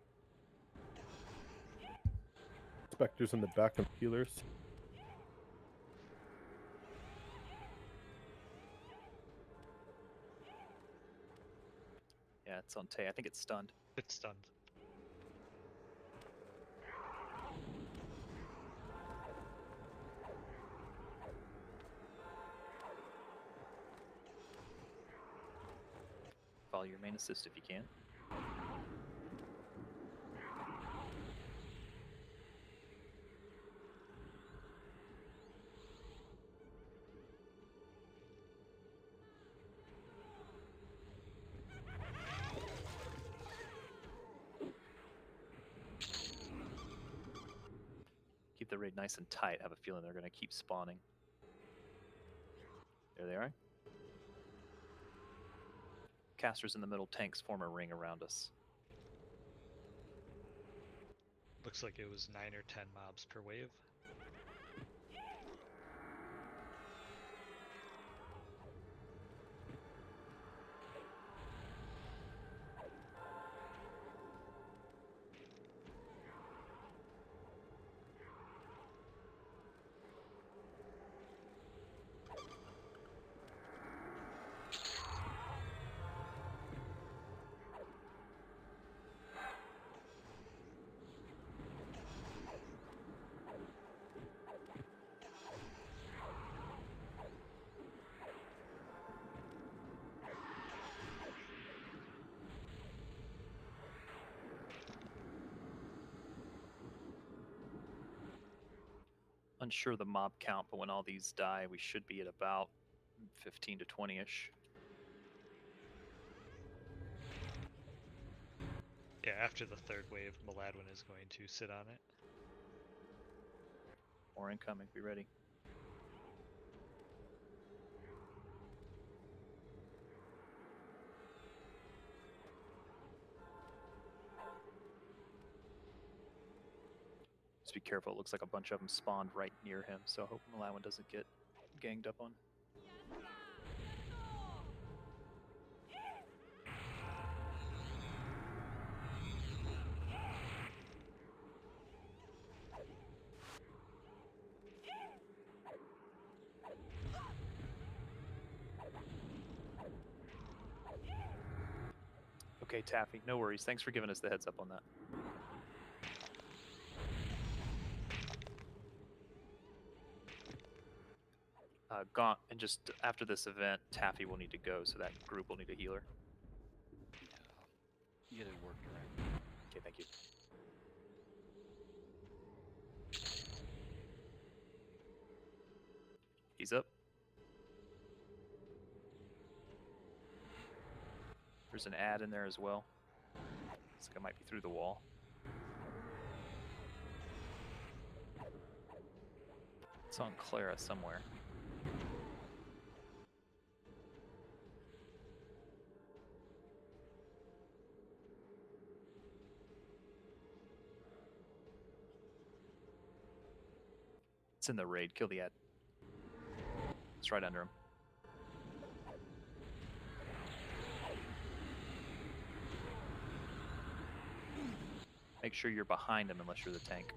Spectres in the back of healers. Yeah, it's on Tay. I think it's stunned. It's stunned. Follow your main assist if you can. Keep the raid nice and tight. I have a feeling they're going to keep spawning. There they are. Casters in the middle, tanks form a ring around us. Looks like it was 9 or 10 mobs per wave. Unsure the mob count, but when all these die, we should be at about 15 to 20-ish. Yeah, after the third wave, Maladwin is going to sit on it. More incoming. Be ready. Just be careful. It looks like a bunch of them spawned right near him, so I hope Malawin doesn't get ganged up on. Okay, Taffy, no worries. Thanks for giving us the heads up on that. Gaunt, and just after this event, Taffy will need to go, so that group will need a healer. Yeah, get it worked right. Okay, thank you. He's up. There's an ad in there as well. Looks like it might be through the wall. It's on Clara somewhere. It's in the raid. Kill the ad. It's right under him. Make sure you're behind him unless you're the tank.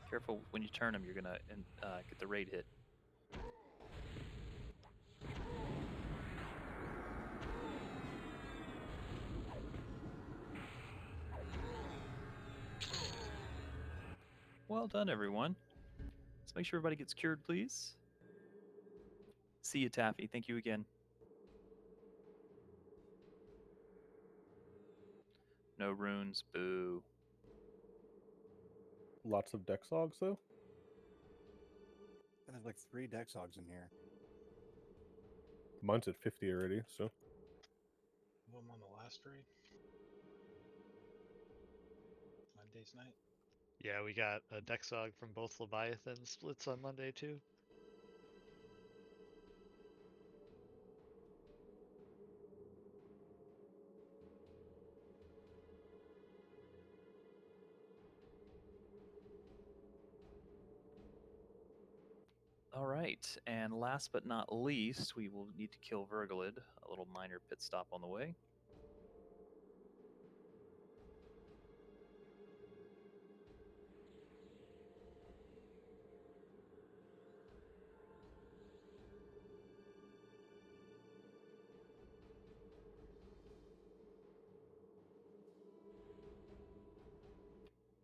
Careful when you turn him, you're gonna get the raid hit. Well done, everyone. Let's make sure everybody gets cured, please. See you, Taffy. Thank you again. No runes. Boo. Lots of Dexogs, though? There's like 3 Dexogs in here. Mine's at 50 already, so. I'm on the last raid. Monday's night. Yeah, we got a Dexog from both Leviathan splits on Monday too. All right, and last but not least, we will need to kill Vergalid. A little minor pit stop on the way.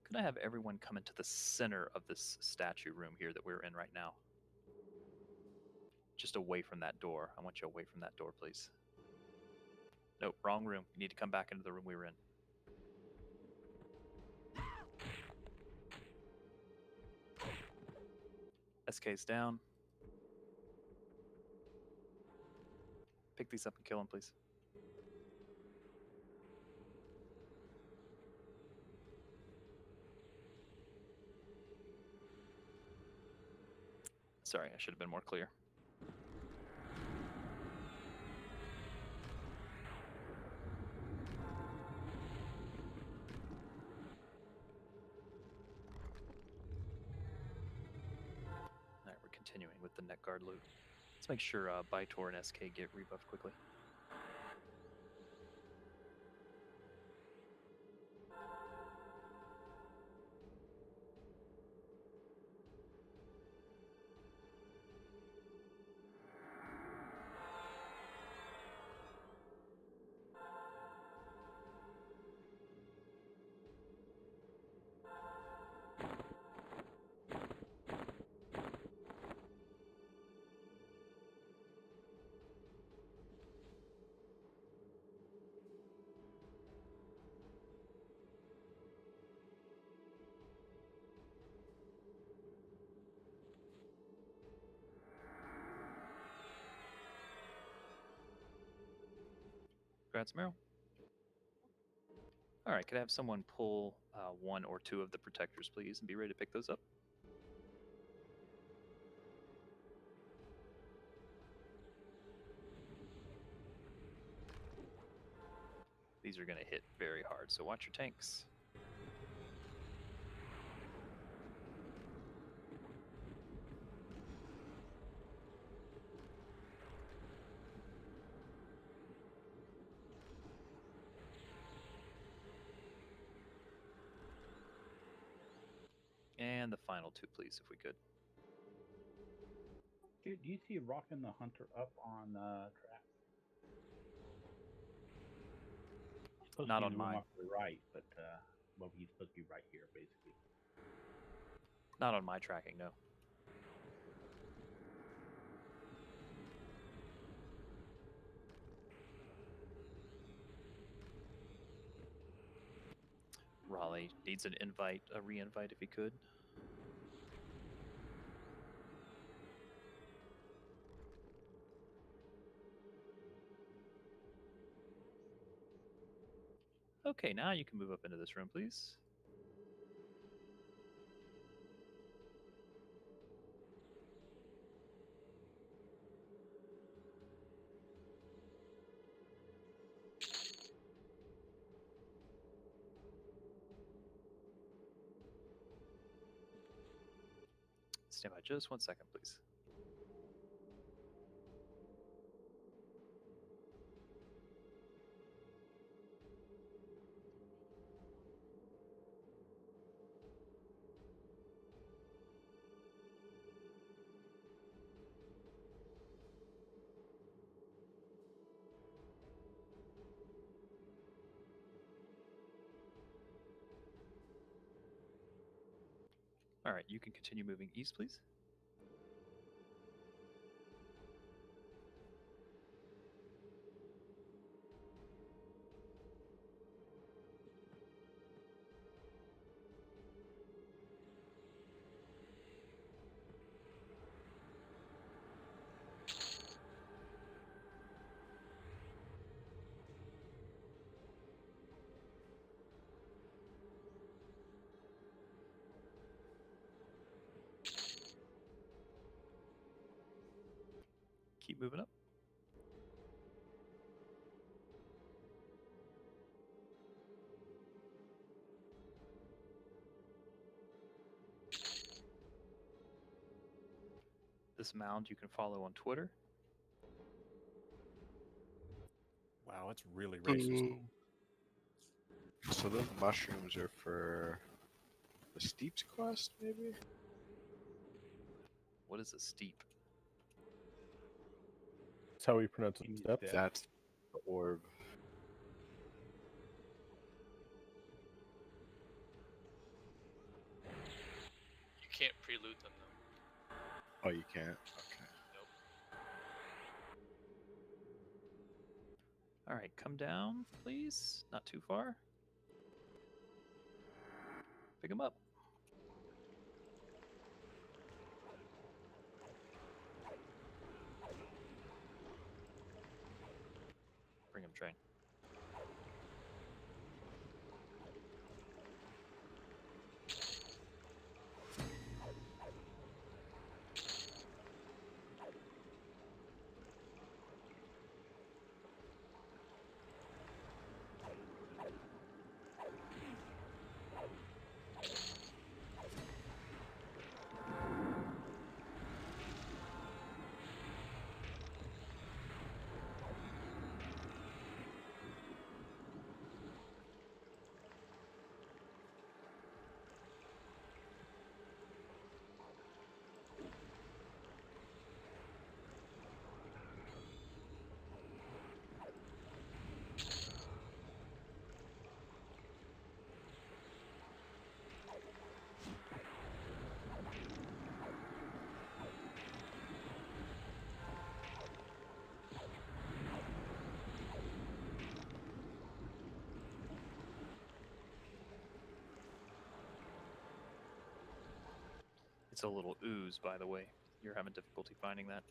Could I have everyone come into the center of this statue room here that we're in right now? Just away from that door. I want you away from that door, please. Nope, wrong room. You need to come back into the room we were in. SK's down. Pick these up and kill them, please. Sorry, I should have been more clear. Alright, we're continuing with the neck guard loot. Let's make sure Bytor and SK get rebuffed quickly. Congrats, Meryl. All right, could I have someone pull 1 or 2 of the protectors, please, and be ready to pick those up? These are going to hit very hard, so watch your tanks. And the final 2, please, if we could. Dude, do you see Rockin' the Hunter up on track? Supposed Not to be on the room mine. off to the right, but well, he's supposed to be right here, basically. Not on my tracking, no. Raleigh needs an invite, a re-invite if he could. Okay, now you can move up into this room, please. Stand by just 1 second, please. All right, you can continue moving east, please. Keep moving up. This mound you can follow on Twitter. Wow, it's really racist. So those mushrooms are for the Steep's quest, maybe? What is a steep? That's how we pronounce it. Step. That's the orb. You can't preloot them though. Oh, you can't? Okay. Nope. All right, come down, please. Not too far. Pick them up. Bring them, train. It's a little ooze, by the way. You're having difficulty finding that.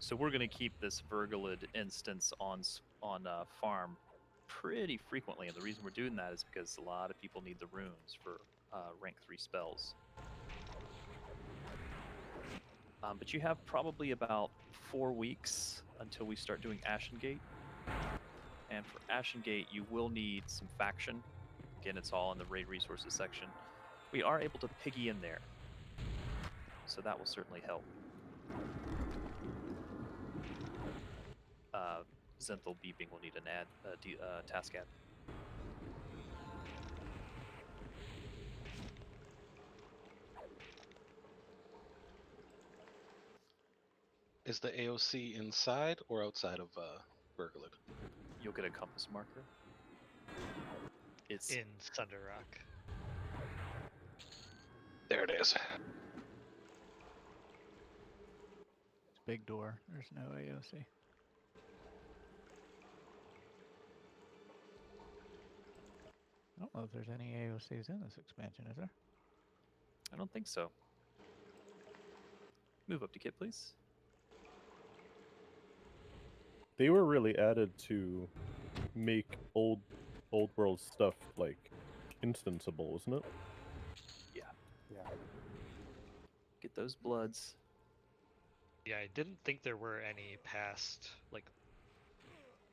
So we're going to keep this Vergalid instance on farm pretty frequently, and the reason we're doing that is because a lot of people need the runes for rank 3 spells. But you have probably about 4 weeks until we start doing Ashen Gate. And for Ashen Gate, you will need some faction. Again, it's all in the raid resources section. We are able to piggy in there, so that will certainly help. Zenthal beeping will need an task add. Is the AOC inside or outside of Vergalid? You'll get a compass marker. It's in Thunder Rock. There it is. It's big door. There's no AOC. I don't know if there's any AOCs in this expansion, is there? I don't think so. Move up to Kit, please. They were really added to make old world stuff like instanceable, isn't it? Yeah. Yeah. Get those bloods. Yeah, I didn't think there were any past like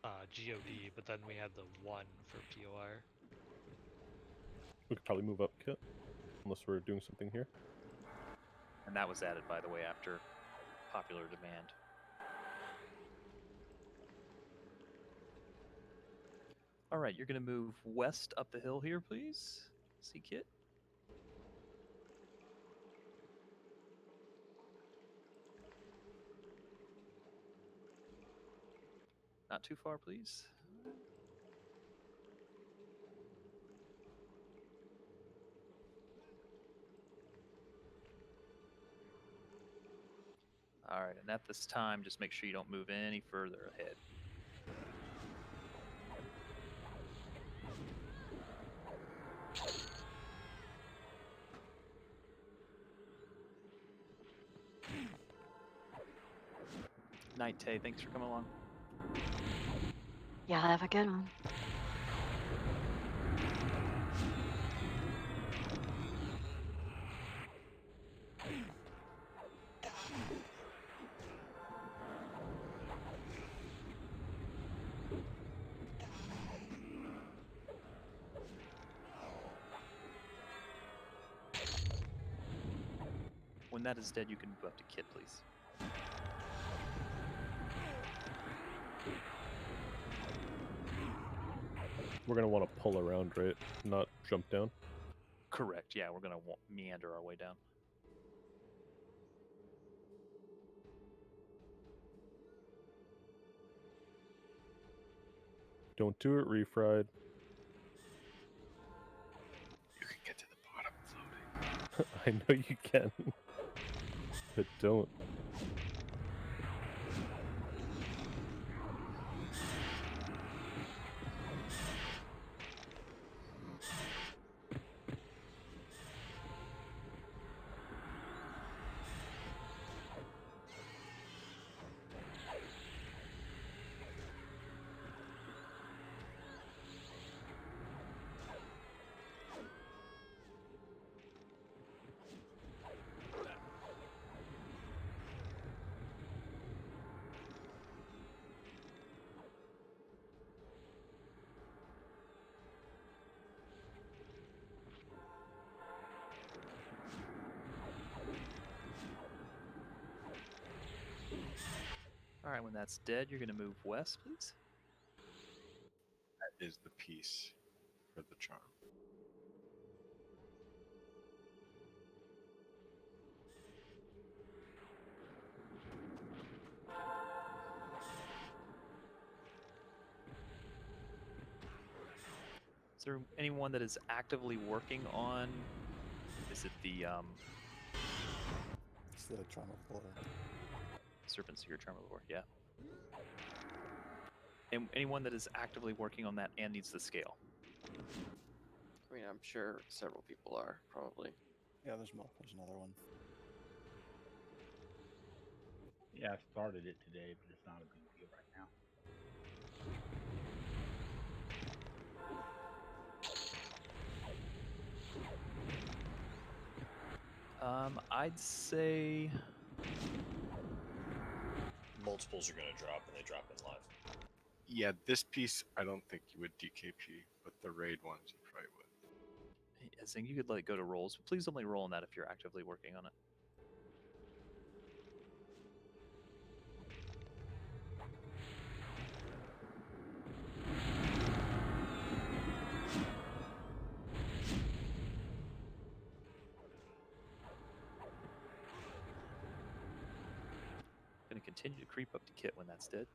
GOD, but then we had the 1 for POR. We could probably move up, Kit, unless we're doing something here. And that was added, by the way, after popular demand. All right, you're going to move west up the hill here, please. See Kit. Not too far, please. All right, and at this time, just make sure you don't move any further ahead. Night, Tay. Thanks for coming along. Y'all have a good one. When that is dead, you can move up to Kit, please. We're going to want to pull around, right? Not jump down. Correct. Yeah, we're going to meander our way down. Don't do it, refried. You can get to the bottom floating. I know you can. But don't. All right, when that's dead, you're going to move west, please. That is the piece for the charm. Is there anyone that is actively working on? Is it the It's the charm of lore. Serpent Seer Charm of Lore? Yeah. And anyone that is actively working on that and needs the scale. I mean, I'm sure several people are, probably. Yeah, there's more. There's another one. Yeah, I started it today, but it's not a big deal right now. I'd say Multiples are going to drop, and they drop in live. Yeah, this piece I don't think you would DKP, but the raid ones you probably would. I think you could let it go to rolls, but please only roll on that if you're actively working on it. continue to creep up to Kit when that's dead.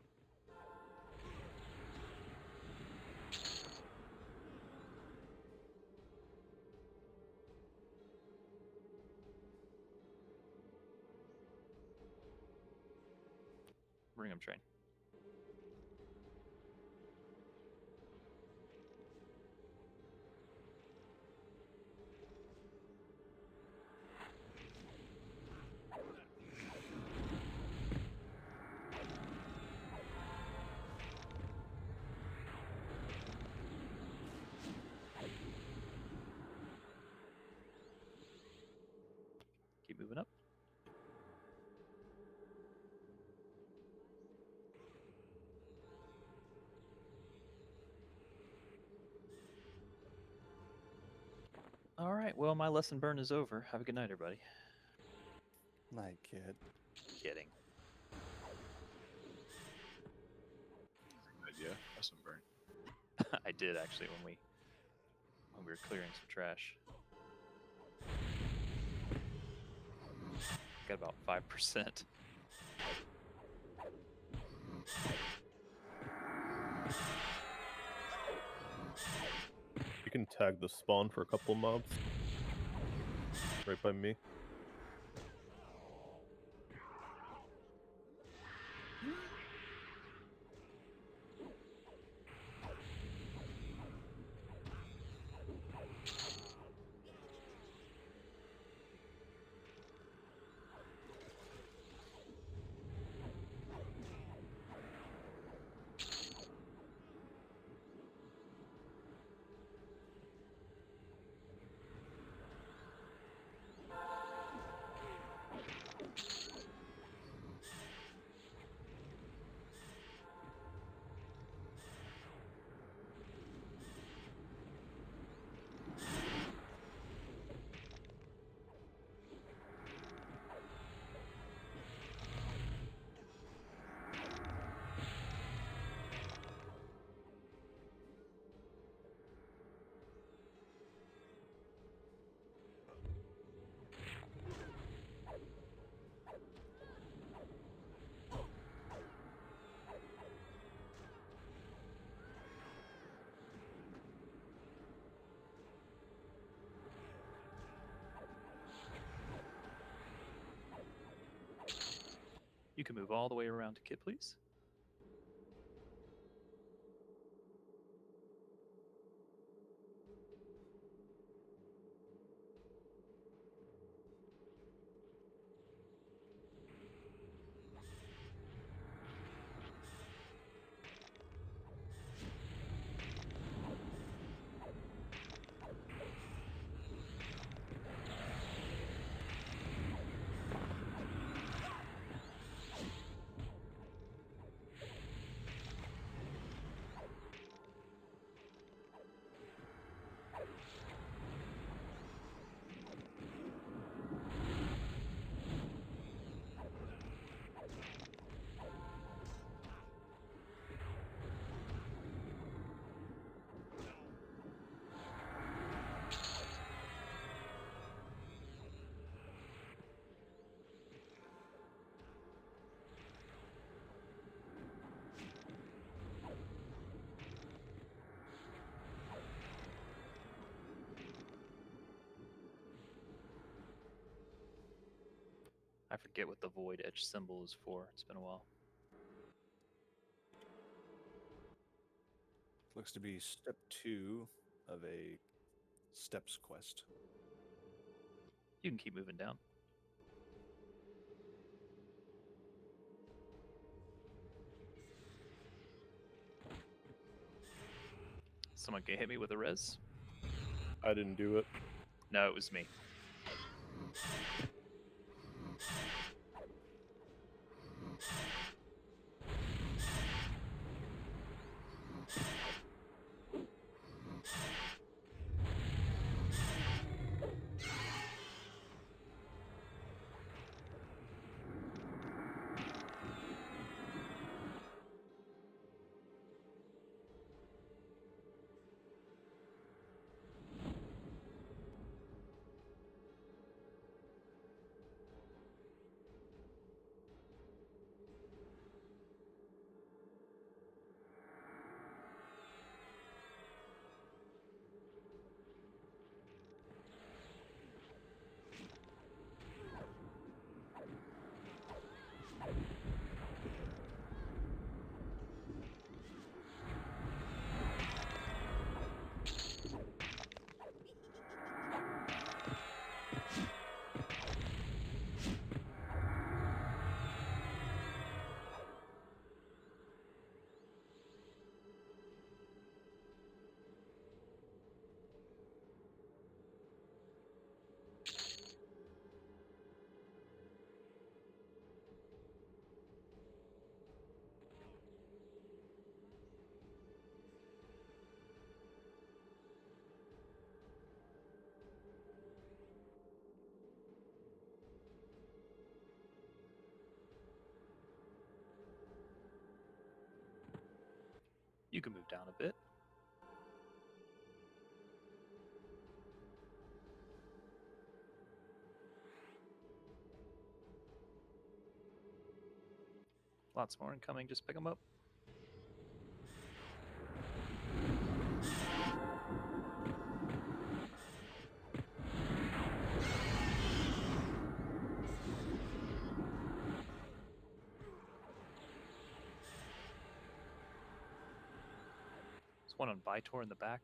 Bring him, train. Keep moving up. All right, well, my lesson burn is over. Have a good night, everybody. Night, kid. Kidding. Idea. Lesson burn. I did actually when we were clearing some trash. Got about 5%. You can tag the spawn for a couple mobs. Right by me. You can move all the way around to Kit, please. I forget what the void edge symbol is for. It's been a while. Looks to be step 2 of a steps quest. You can keep moving down. Someone can hit me with a res? I didn't do it. No, it was me. can move down a bit. Lots more incoming. Just pick them up. There's one on Vitor in the back.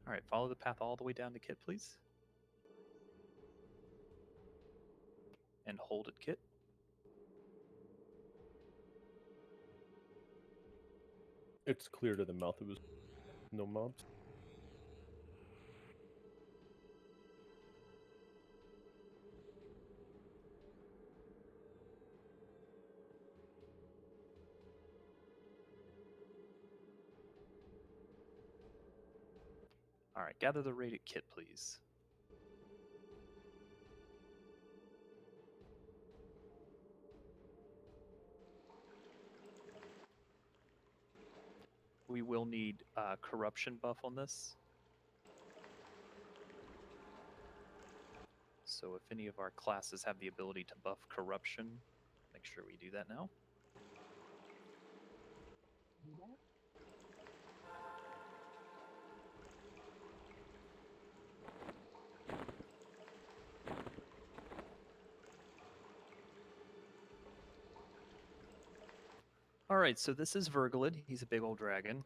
All right, follow the path all the way down to Kit, please. And hold it, Kit. It's clear to the mouth of his. No mobs. All right, gather the raid at Kit, please. We will need corruption buff on this. So if any of our classes have the ability to buff corruption, make sure we do that now. All right, so this is Vergalid. He's a big old dragon.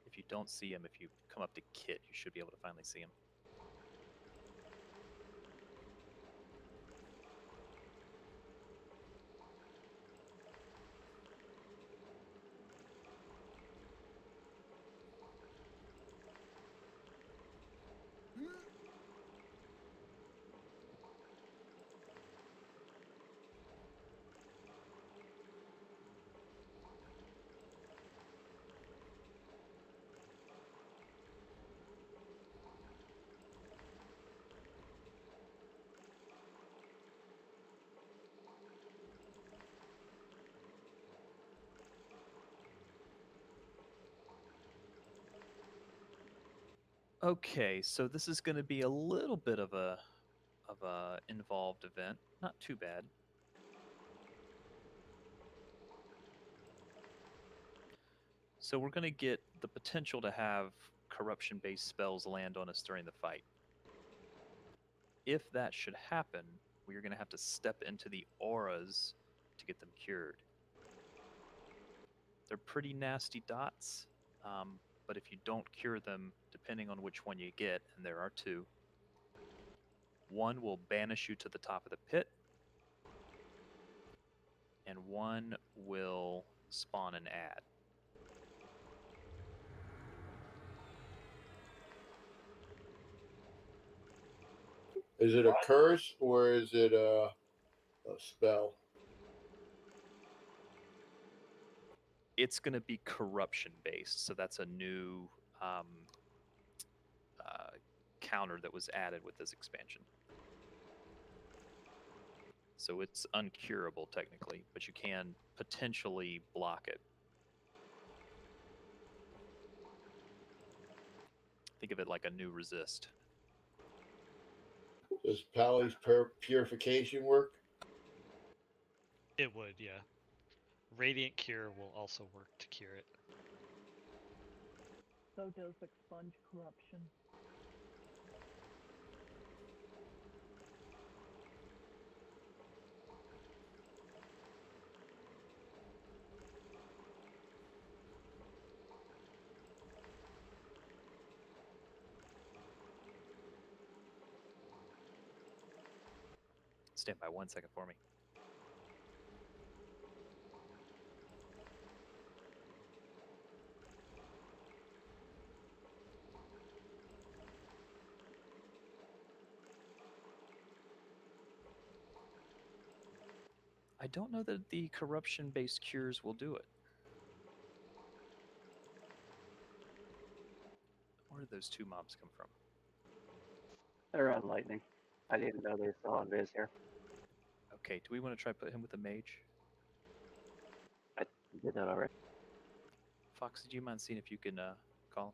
If you don't see him, if you come up to Kit, you should be able to finally see him. Okay, so this is going to be a little bit of a involved event. Not too bad. So we're going to get the potential to have corruption-based spells land on us during the fight. If that should happen, we are going to have to step into the auras to get them cured. They're pretty nasty dots, but if you don't cure them, depending on which one you get, and there are two, one will banish you to the top of the pit, and one will spawn an ad. Is it a curse or is it a spell? It's going to be corruption based, so that's a new counter that was added with this expansion. So it's uncurable technically, but you can potentially block it. Think of it like a new resist. Does Pally's purification work? It would, yeah. Radiant Cure will also work to cure it. So does expunge corruption. Stand by 1 second for me. I don't know that the corruption-based cures will do it. Where did those two mobs come from? They're on lightning. I didn't know they saw invis here. Okay, do we want to try put him with a mage? I did that already. Fox, do you mind seeing if you can call?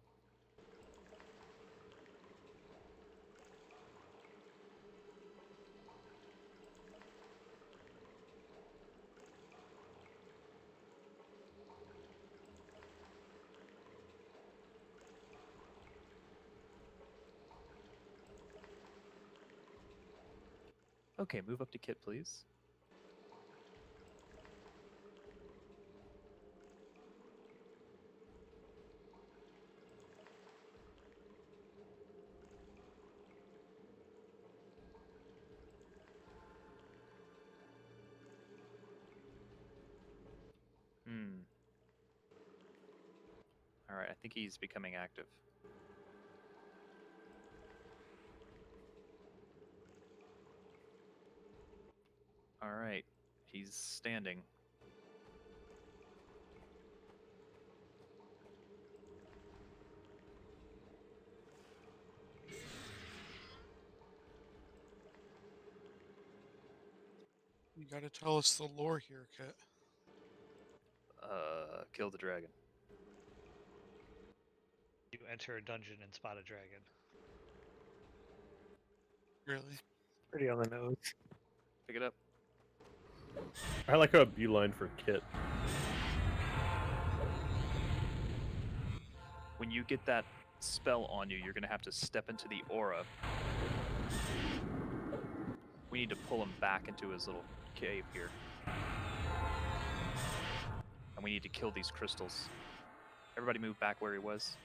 Okay, move up to Kit, please. Alright, I think he's becoming active. Alright, he's standing. You gotta tell us the lore here, Kit. Kill the dragon. You enter a dungeon and spot a dragon. Really? Pretty on the nose. Pick it up. I like a beeline for Kit. When you get that spell on you, you're going to have to step into the aura. We need to pull him back into his little cave here. And we need to kill these crystals. Everybody move back where he was.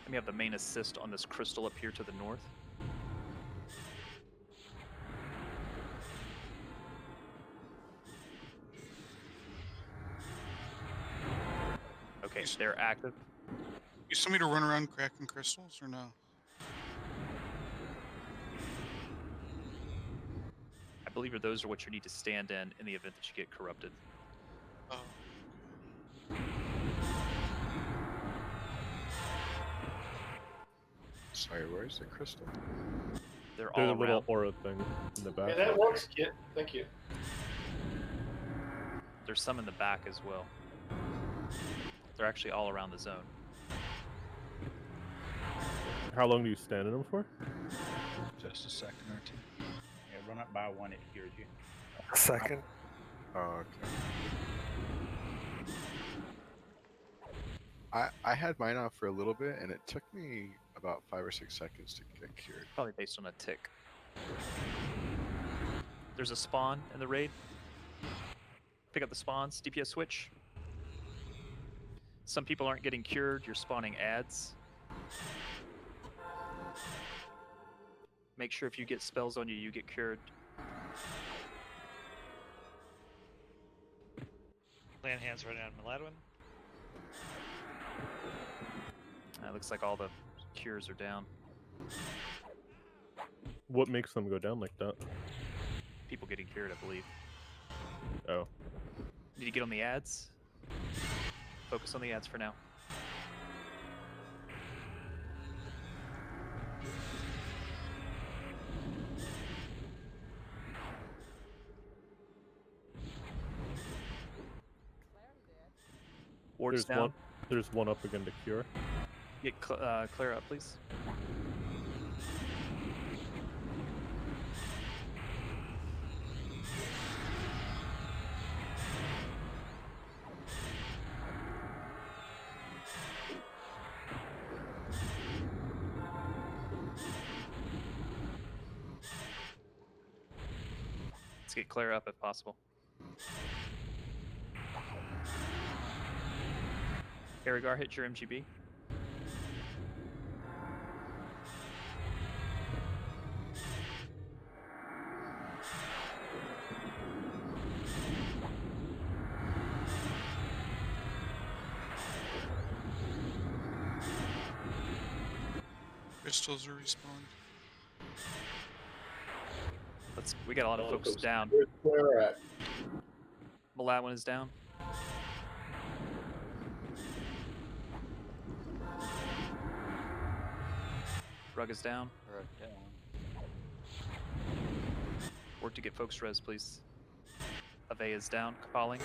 Let me have the main assist on this crystal up here to the north. Okay, they're active. You still me to run around cracking crystals or no? I believe those are what you need to stand in the event that you get corrupted. Oh. Sorry, where's the crystal? They're There's all a little around. aura thing in the back. Yeah, that works, Kit. Thank you. There's some in the back as well. They're actually all around the zone. How long do you stand in them for? Just a second or two. Yeah, run up by one, it cures you. A second. Oh, okay. I had mine off for a little bit, and it took me about 5 or 6 seconds to get cured. Probably based on a tick. There's a spawn in the raid. Pick up the spawns, DPS switch. Some people aren't getting cured, you're spawning ads. Make sure if you get spells on you, you get cured. Clan hands right on Maladwin. It looks like all the cures are down. What makes them go down like that? People getting cured, I believe. Oh. Need to get on the ads. Focus on the ads for now. Ward's down. There's one up again to cure. Get Claire up, please. get Claire up if possible. Aragar, hit your MGB. Crystals are respawned. We got a lot of folks down. Where's Claire at? Malawin is down. Rug is down. Rug down. Work to get folks res, please. Ave is down, calling.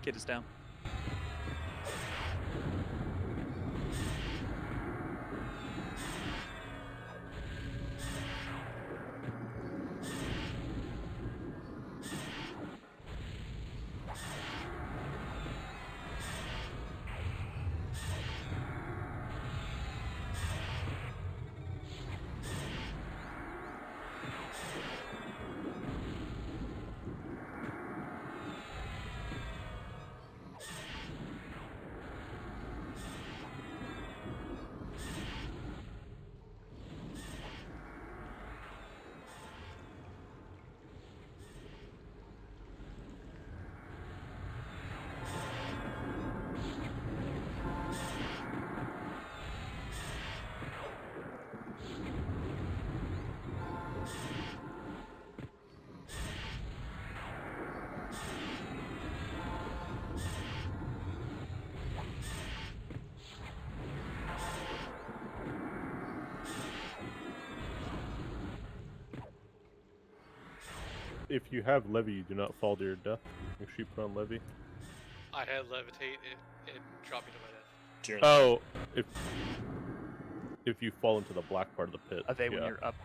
Kid is down. If you have Levy, you do not fall to your death. Make sure you put on Levy. I had levitate, it dropped me to my death. Oh, if you fall into the black part of the pit. Ave, when yeah. you're up.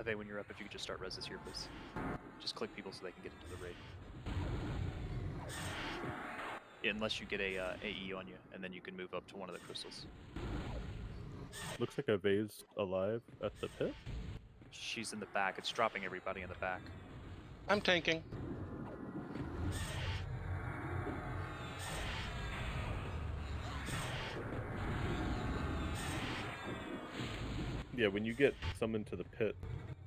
Ave, when you're up, if you could just start reses here, please. Just click people so they can get into the raid. Yeah, unless you get a AE on you, and then you can move up to one of the crystals. Looks like Ave's alive at the pit. She's in the back. It's dropping everybody in the back. I'm tanking. Yeah, when you get summoned to the pit,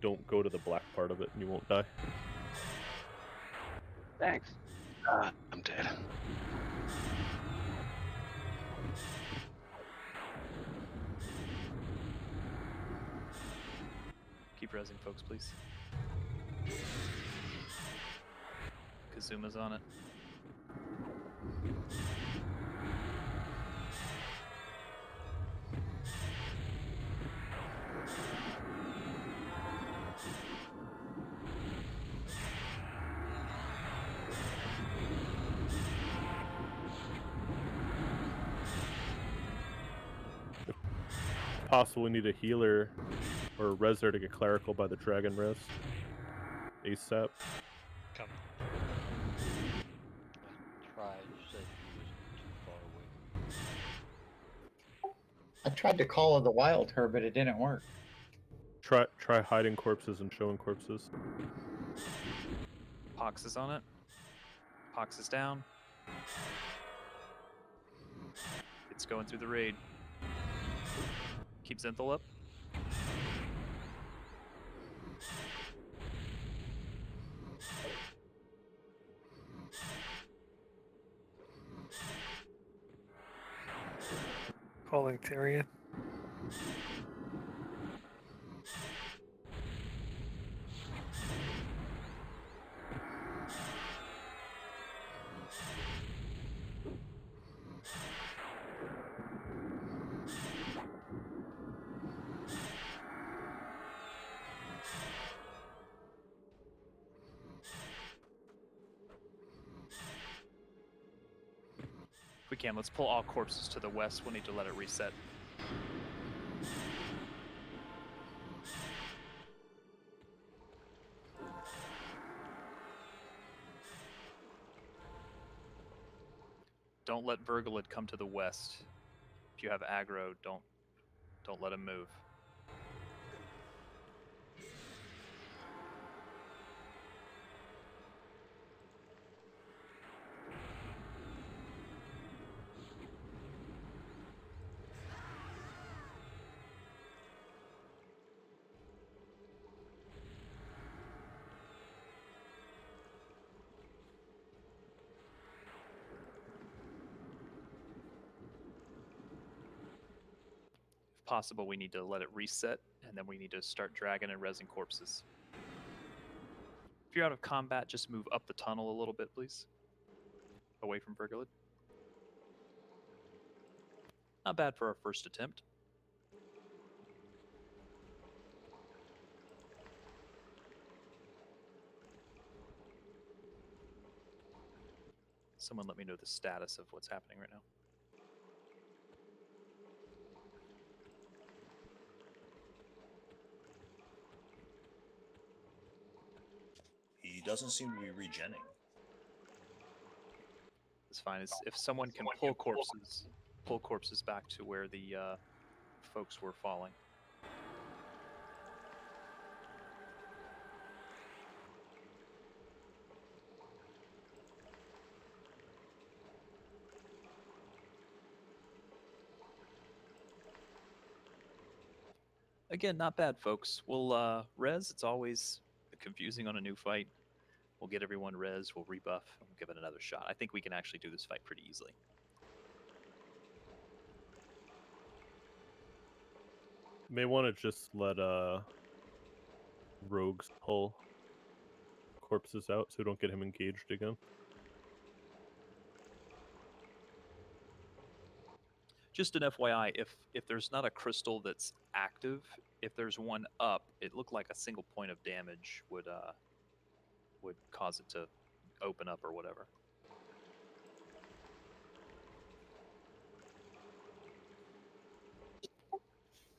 don't go to the black part of it and you won't die. Thanks. I'm dead. Keep resing, folks, please. Kazuma's on it. Possible we need a healer or a reser to get clerical by the dragon res. ASAP. Come. Tried, said he was too far away. I tried to call the wild her, but it didn't work. Try hiding corpses and showing corpses. Pox is on it. Pox is down. It's going through the raid. Keep Zenthal up. Calling Tyrion. If we can, let's pull all corpses to the west. We'll need to let it reset. Don't let Vergalid come to the west. If you have aggro, don't let him move. If possible, we need to let it reset, and then we need to start dragging and rezzing corpses. If you're out of combat, just move up the tunnel a little bit, please. Away from Vergalid. Not bad for our first attempt. Someone let me know the status of what's happening right now. He doesn't seem to be regenning. It's fine. If someone can pull corpses back to where the folks were falling. Again, not bad, folks. We'll res. It's always confusing on a new fight. We'll get everyone res. We'll rebuff, and we'll give it another shot. I think we can actually do this fight pretty easily. May want to just let rogues pull corpses out so we don't get him engaged again. Just an FYI, if there's not a crystal that's active, if there's one up, it looked like a single point of damage would cause it to open up or whatever.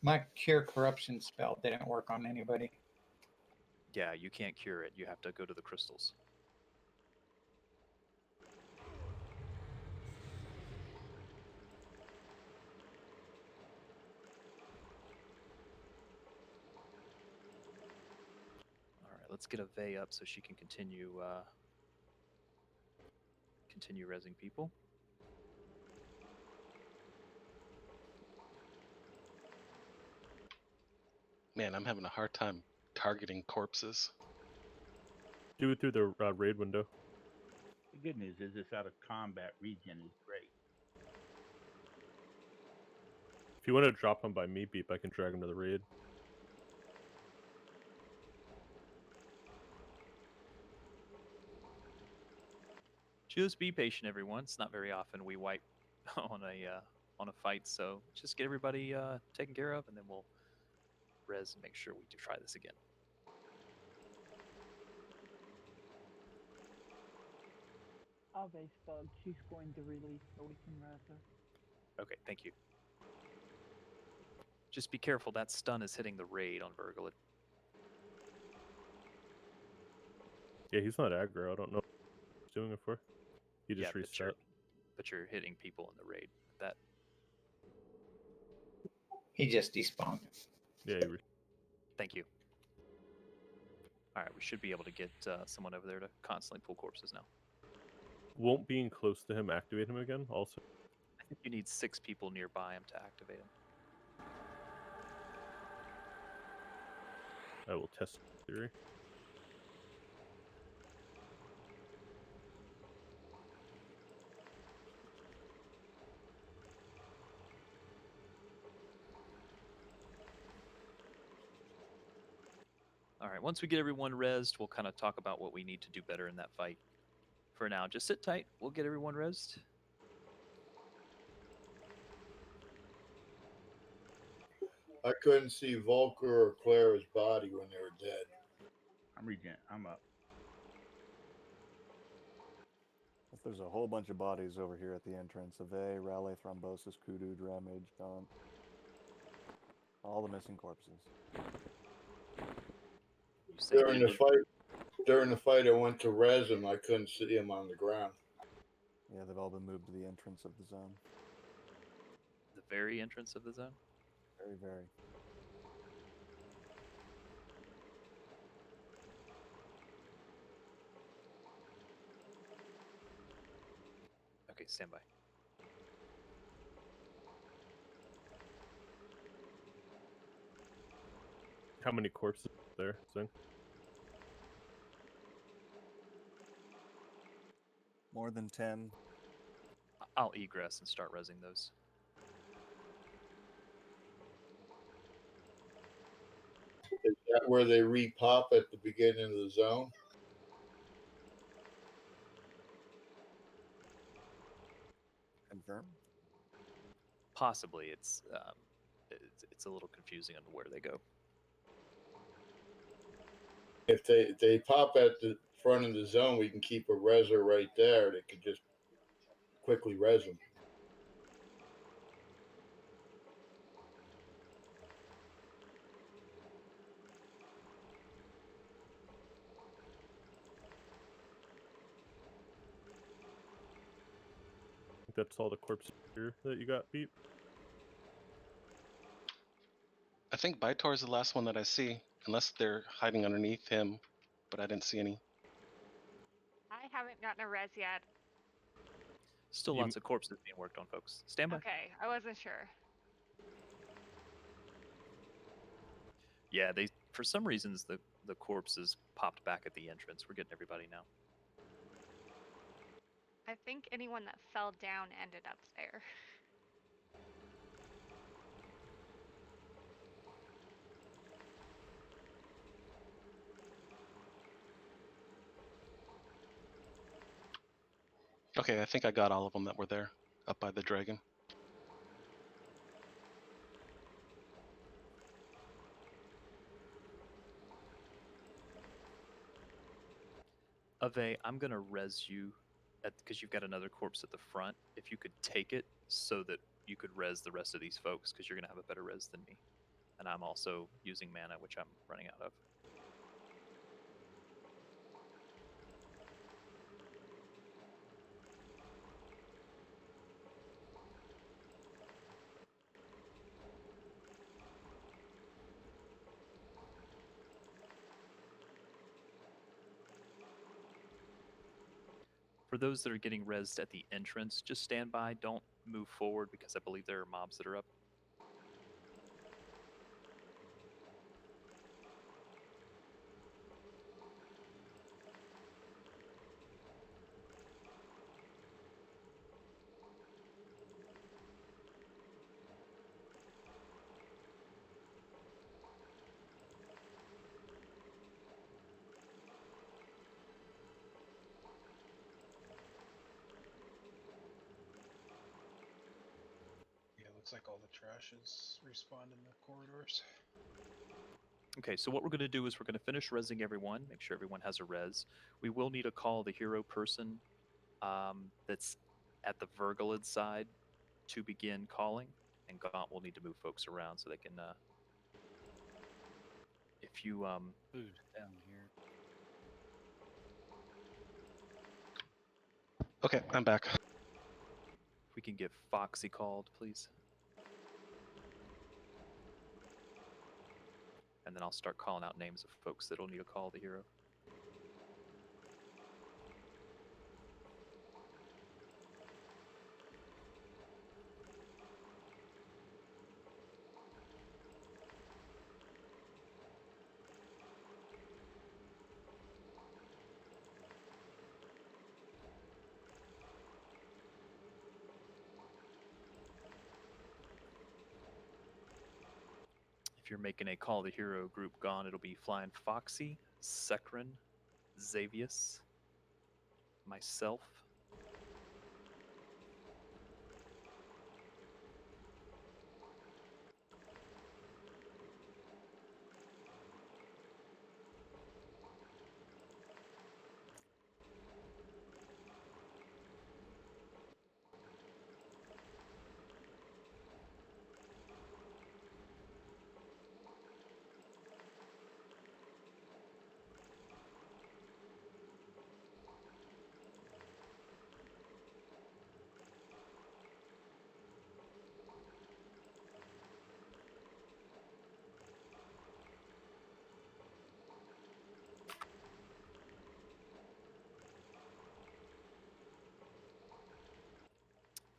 My cure corruption spell didn't work on anybody. Yeah, you can't cure it. You have to go to the crystals. All right, let's get a Vey up so she can continue rezzing people. Man, I'm having a hard time targeting corpses. Do it through the raid window. The good news is it's out of combat. Regen is great. If you want to drop him by me, Beep, I can drag him to the raid. Just be patient, everyone. It's not very often we wipe on a fight, so just get everybody taken care of, and then we'll res and make sure we do try this again. Ave's bugged. She's going to release so we can res her. Okay, thank you. Just be careful. That stun is hitting the raid on Vergalid. Yeah, he's not aggro. I don't know what he's doing it for. He just reset. But you're hitting people in the raid. That He just despawned. Yeah, Thank you. All right, we should be able to get someone over there to constantly pull corpses now. Won't being close to him activate him again? Also, I think you need 6 people nearby him to activate him. I will test theory. All right, once we get everyone rezzed, we'll kind of talk about what we need to do better in that fight. For now, just sit tight. We'll get everyone rezzed. I couldn't see Volker or Clara's body when they were dead. I'm up. If there's a whole bunch of bodies over here at the entrance, Ave, Raleigh, Thrombosis, Kudu, Dramage, Gaunt. All the missing corpses. During the fight, I went to res him. I couldn't see him on the ground. Yeah, they've all been moved to the entrance of the zone. The very entrance of the zone? Very, very. Okay, stand by. How many corpses are there, Zing? More than 10. I'll egress and start resing those. Is that where they repop at the beginning of the zone? Confirm. Possibly, it's a little confusing on where they go. If they pop at the front of the zone, we can keep a reser right there that could just quickly res them. I think that's all the corpses here that you got, Beep. I think Bytor is the last one that I see, unless they're hiding underneath him, but I didn't see any. I haven't gotten a res yet. Still lots of corpses being worked on, folks. Stand by. Okay, I wasn't sure. Yeah, for some reasons the corpses popped back at the entrance. We're getting everybody now. I think anyone that fell down ended up there. Okay, I think I got all of them that were there, up by the dragon. Ave, I'm gonna res you because you've got another corpse at the front. If you could take it so that you could res the rest of these folks, because you're gonna have a better res than me, and I'm also using mana, which I'm running out of. For those that are getting rezzed at the entrance, just stand by. Don't move forward because I believe there are mobs that are up. Yeah, looks like all the trash is respawned in the corridors. Okay, so what we're going to do is we're going to finish rezzing everyone, make sure everyone has a res. We will need a call the hero person that's at the Vergalid side to begin calling, and Gaunt will need to move folks around so they can. If you Who's down here? Okay, I'm back. if we can get Foxy called, please. And then I'll start calling out names of folks that'll need a call the hero. If you're making a call the hero group gone, it'll be Flying Foxy, Sekrin, Xavius, myself.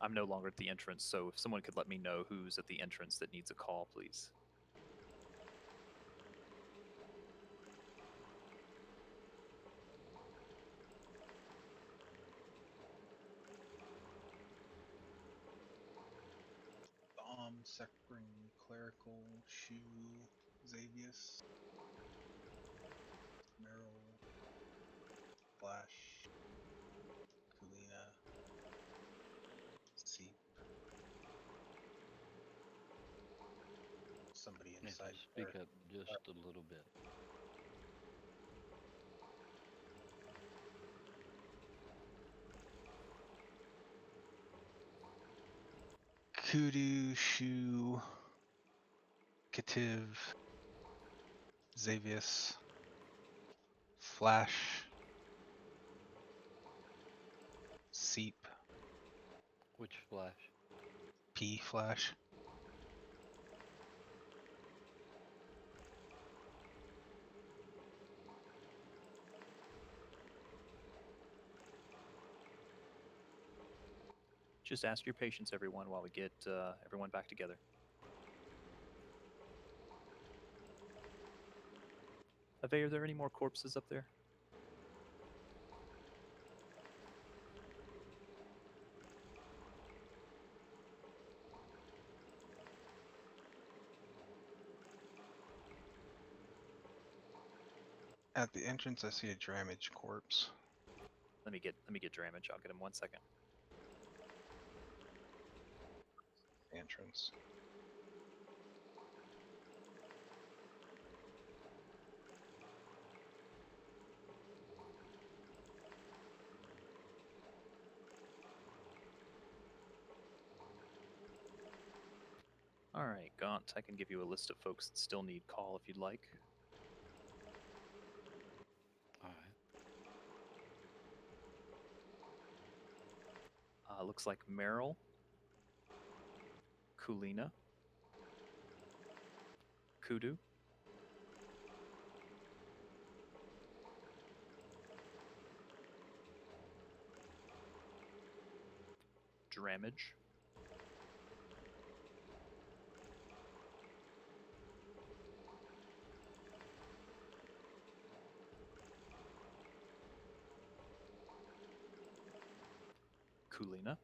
I'm no longer at the entrance, so if someone could let me know who's at the entrance that needs a call, please. Secretary, Clerical, Shoe, Xavius, Merrill, Flash, Kulina, Seep. Somebody If you inside speak there. up just a little bit. Kudu, Shu, Kativ, Xavius, Flash, Seep, Which Flash? P Flash. Just ask your patience, everyone, while we get everyone back together. Ave, are there any more corpses up there? At the entrance, I see a Dramage corpse. Let me get Dramage. I'll get him 1 second. Entrance. All right, Gaunt, I can give you a list of folks that still need call if you'd like. All right. Looks like Merrill, Kulina, Kudu, Dramage, Kulina,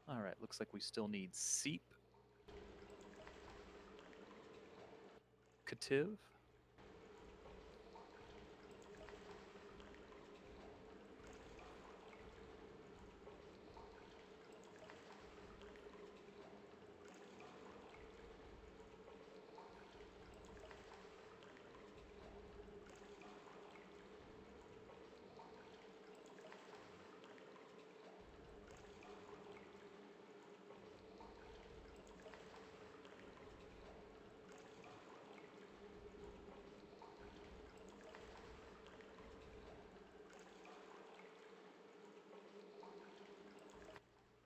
All right, looks like we still need Seep, Kativ,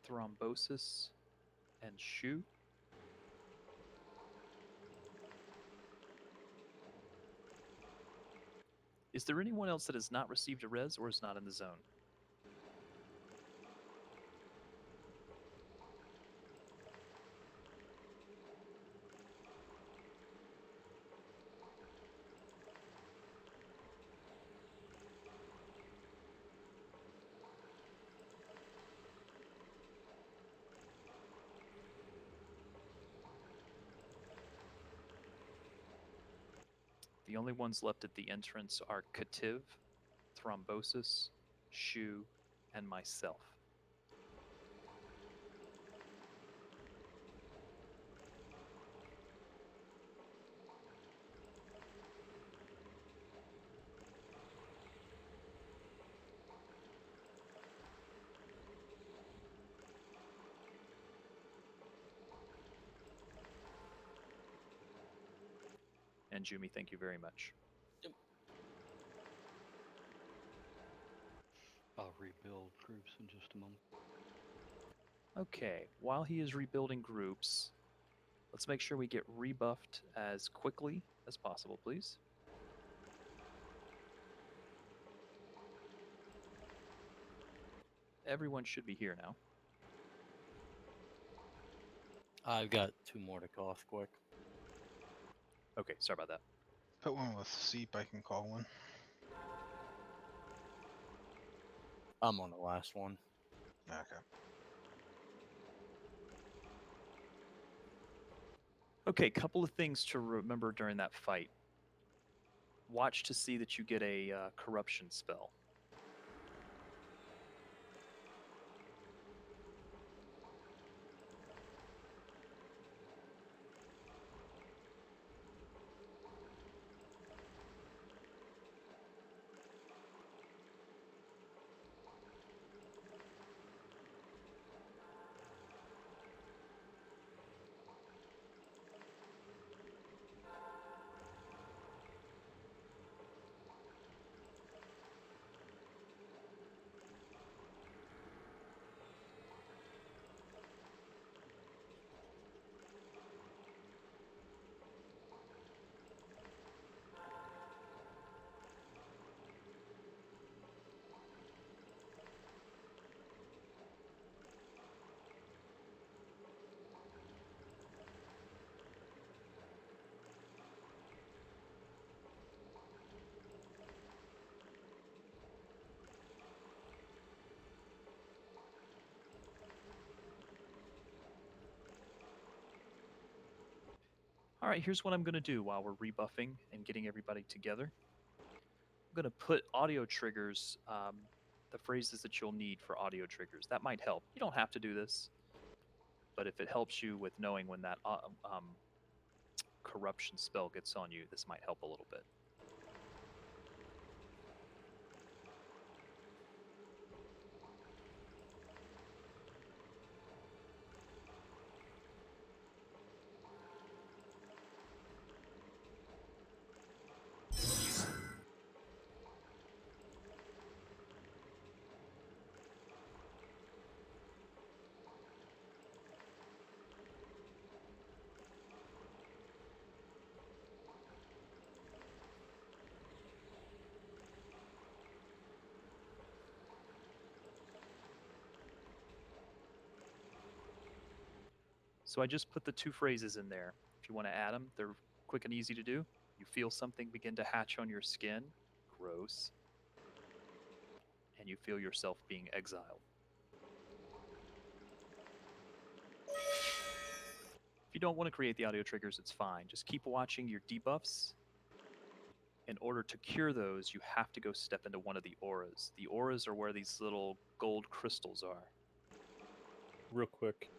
Thrombosis, and Shu. Is there anyone else that has not received a res or is not in the zone? The only ones left at the entrance are Kativ, Thrombosis, Shu, and myself. And Jumi, thank you very much. I'll rebuild groups in just a moment. Okay, while he is rebuilding groups, let's make sure we get rebuffed as quickly as possible, please. Everyone should be here now. I've got 2 more to cost quick. Okay, sorry about that. Put one with Seep, I can call one. I'm on the last one. Okay. Okay, couple of things to remember during that fight. Watch to see that you get a corruption spell. All right, here's what I'm going to do while we're rebuffing and getting everybody together. I'm going to put audio triggers, the phrases that you'll need for audio triggers. That might help. You don't have to do this, but if it helps you with knowing when that corruption spell gets on you, this might help a little bit. So I just put the 2 phrases in there. If you want to add them, they're quick and easy to do. You feel something begin to hatch on your skin. Gross. And you feel yourself being exiled. If you don't want to create the audio triggers, it's fine. Just keep watching your debuffs. In order to cure those, you have to go step into one of the auras. The auras are where these little gold crystals are. Real quick,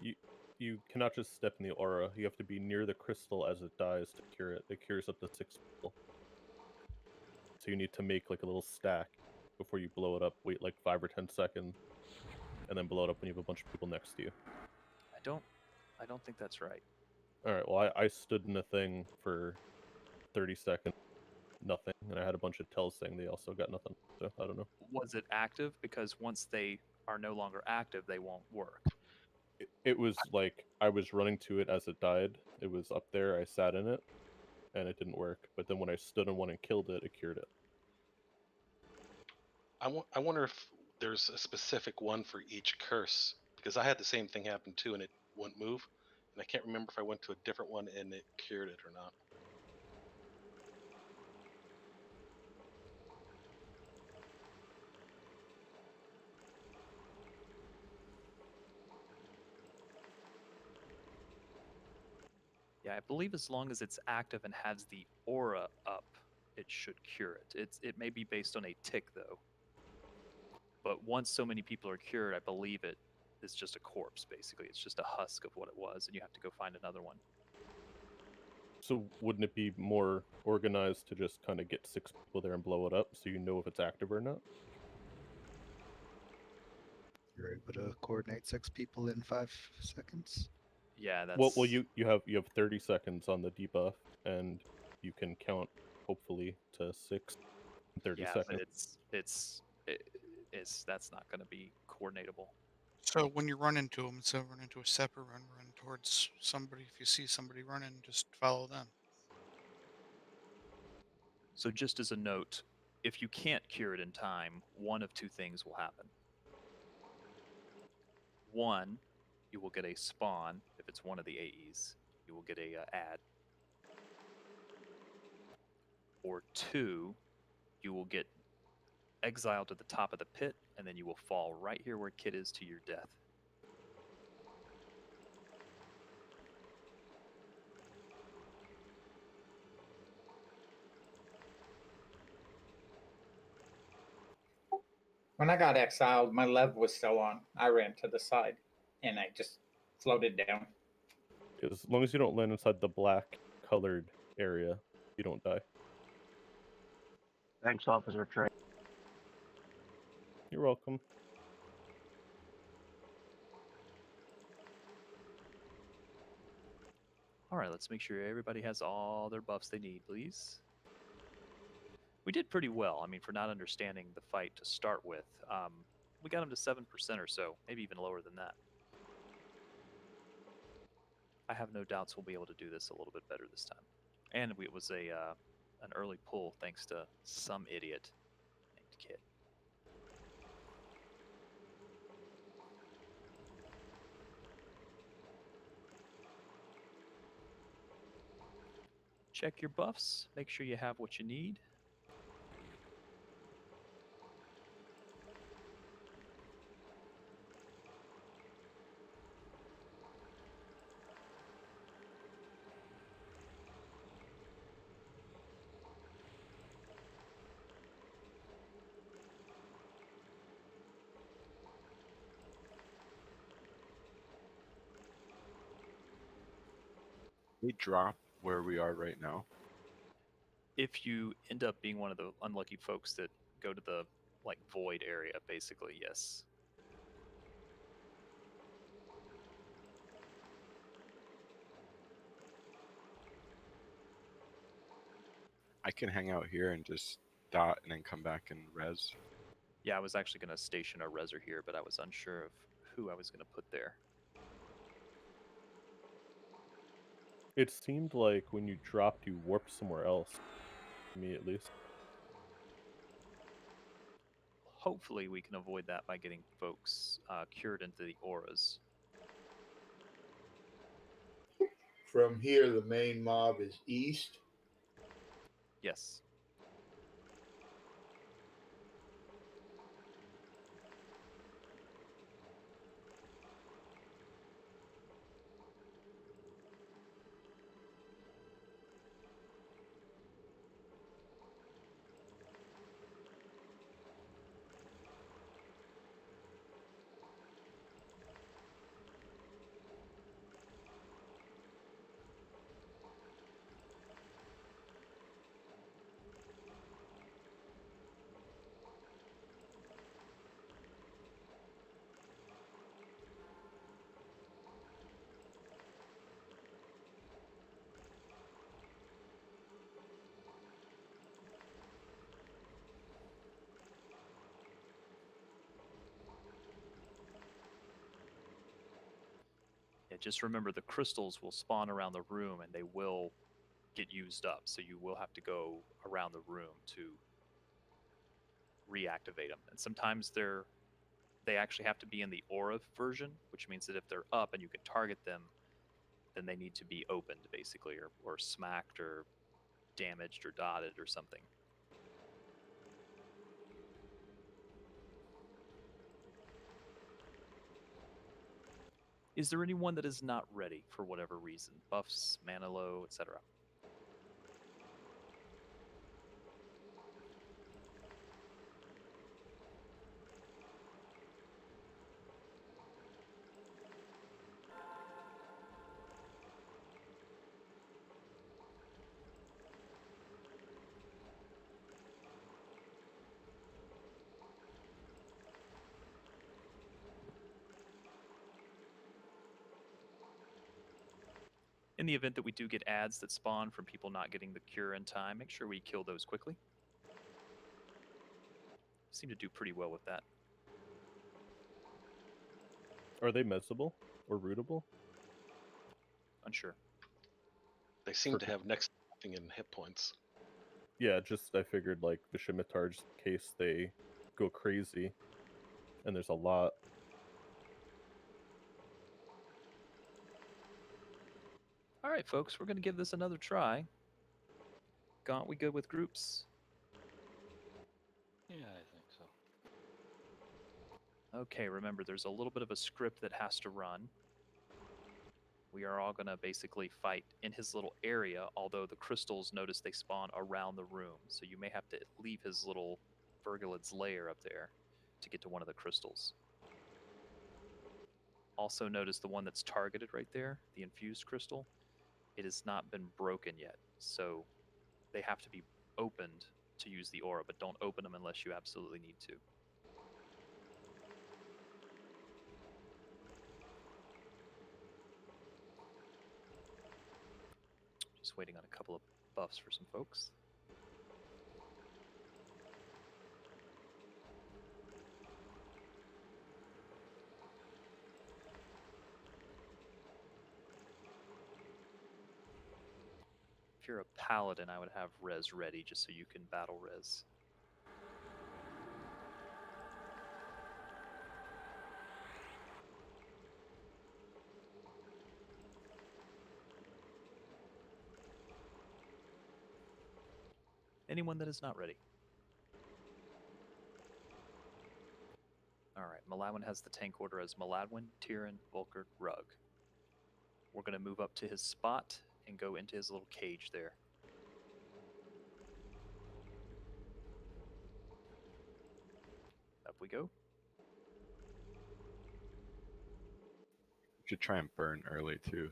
you cannot just step in the aura. You have to be near the crystal as it dies to cure it. It cures up to 6 people. So you need to make like a little stack before you blow it up. Wait like 5 or 10 seconds, and then blow it up when you have a bunch of people next to you. I don't think that's right. All right. Well, I stood in a thing for 30 seconds, nothing, and I had a bunch of tells saying they also got nothing. So I don't know. Was it active? Because once they are no longer active, they won't work. It was like I was running to it as it died. It was up there. I sat in it, and it didn't work. But then when I stood in one and killed it, it cured it. I wonder if there's a specific one for each curse, because I had the same thing happen too, and it wouldn't move. And I can't remember if I went to a different one and it cured it or not. Yeah, I believe as long as it's active and has the aura up, it should cure it. It may be based on a tick though. But once so many people are cured, I believe it is just a corpse basically. It's just a husk of what it was, and you have to go find another one. So wouldn't it be more organized to just kind of get 6 people there and blow it up so you know if it's active or not? You're able to coordinate 6 people in 5 seconds. Yeah, that's Well, you have 30 seconds on the debuff, and you can count hopefully to 6 in 30 Yeah, but seconds. it's that's not going to be coordinatable. So when you run into them, instead of run into a separate run towards somebody. If you see somebody running, just follow them. So just as a note, if you can't cure it in time, one of two things will happen. One, you will get a spawn. If it's one of the AEs, you will get a ad. Or two, you will get exiled to the top of the pit, and then you will fall right here where Kit is to your death. When I got exiled, my lev was still on. I ran to the side, and I just floated down. As long as you don't land inside the black colored area, you don't die. Thanks, Officer Trey. You're welcome. All right, let's make sure everybody has all their buffs they need, please. We did pretty well. I mean, for not understanding the fight to start with, we got them to 7% or so, maybe even lower than that. I have no doubts we'll be able to do this a little bit better this time. And it was an early pull thanks to some idiot named Kit. Check your buffs. Make sure you have what you need. We drop where we are right now. If you end up being one of the unlucky folks that go to the void area, basically, yes. I can hang out here and just dot and then come back and res. Yeah, I was actually going to station a reser here, but I was unsure of who I was going to put there. It seemed like when you dropped, you warped somewhere else. To me, at least. Hopefully, we can avoid that by getting folks cured into the auras. From here, the main mob is east. Yes. Yeah, just remember the crystals will spawn around the room and they will get used up. So you will have to go around the room to reactivate them. And sometimes they actually have to be in the aura version, which means that if they're up and you can target them, then they need to be opened basically, or smacked or damaged or dotted or something. Is there anyone that is not ready for whatever reason? Buffs, mana low, etc. In the event that we do get ads that spawn from people not getting the cure in time, make sure we kill those quickly. Seem to do pretty well with that. Are they mezzable or rootable? Unsure. They seem to have next to nothing in hit points. Yeah, just I figured like the Scimitar's in case they go crazy, and there's a lot. All right, folks, we're going to give this another try. Gaunt, we good with groups? Yeah, I think so. Okay, remember, there's a little bit of a script that has to run. We are all going to basically fight in his little area, although the crystals, notice they spawn around the room. So you may have to leave his little Vergalid's lair up there to get to one of the crystals. Also notice the one that's targeted right there, the infused crystal. It has not been broken yet, so they have to be opened to use the aura, but don't open them unless you absolutely need to. Just waiting on a couple of buffs for some folks. If you're a paladin, I would have res ready just so you can battle res. Anyone that is not ready. Alright, Malawin has the tank order as Maladwin, Tyrion, Volker, Rug. We're going to move up to his spot and go into his little cage there. Up we go. Should try and burn early too.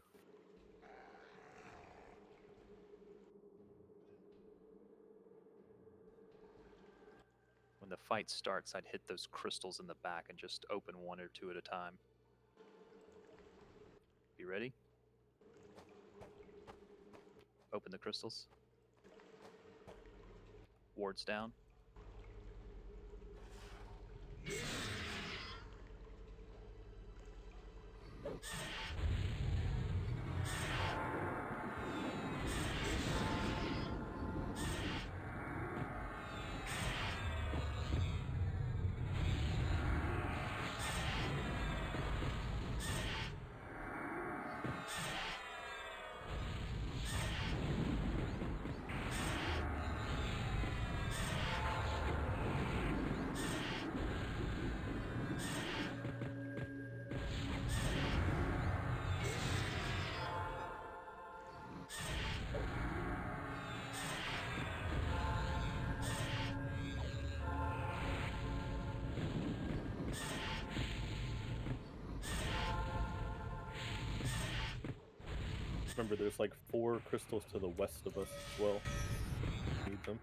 When the fight starts, I'd hit those crystals in the back and just open one or two at a time. Be ready? Open the crystals. Wards down. Remember, there's like 4 crystals to the west of us as well. Need them.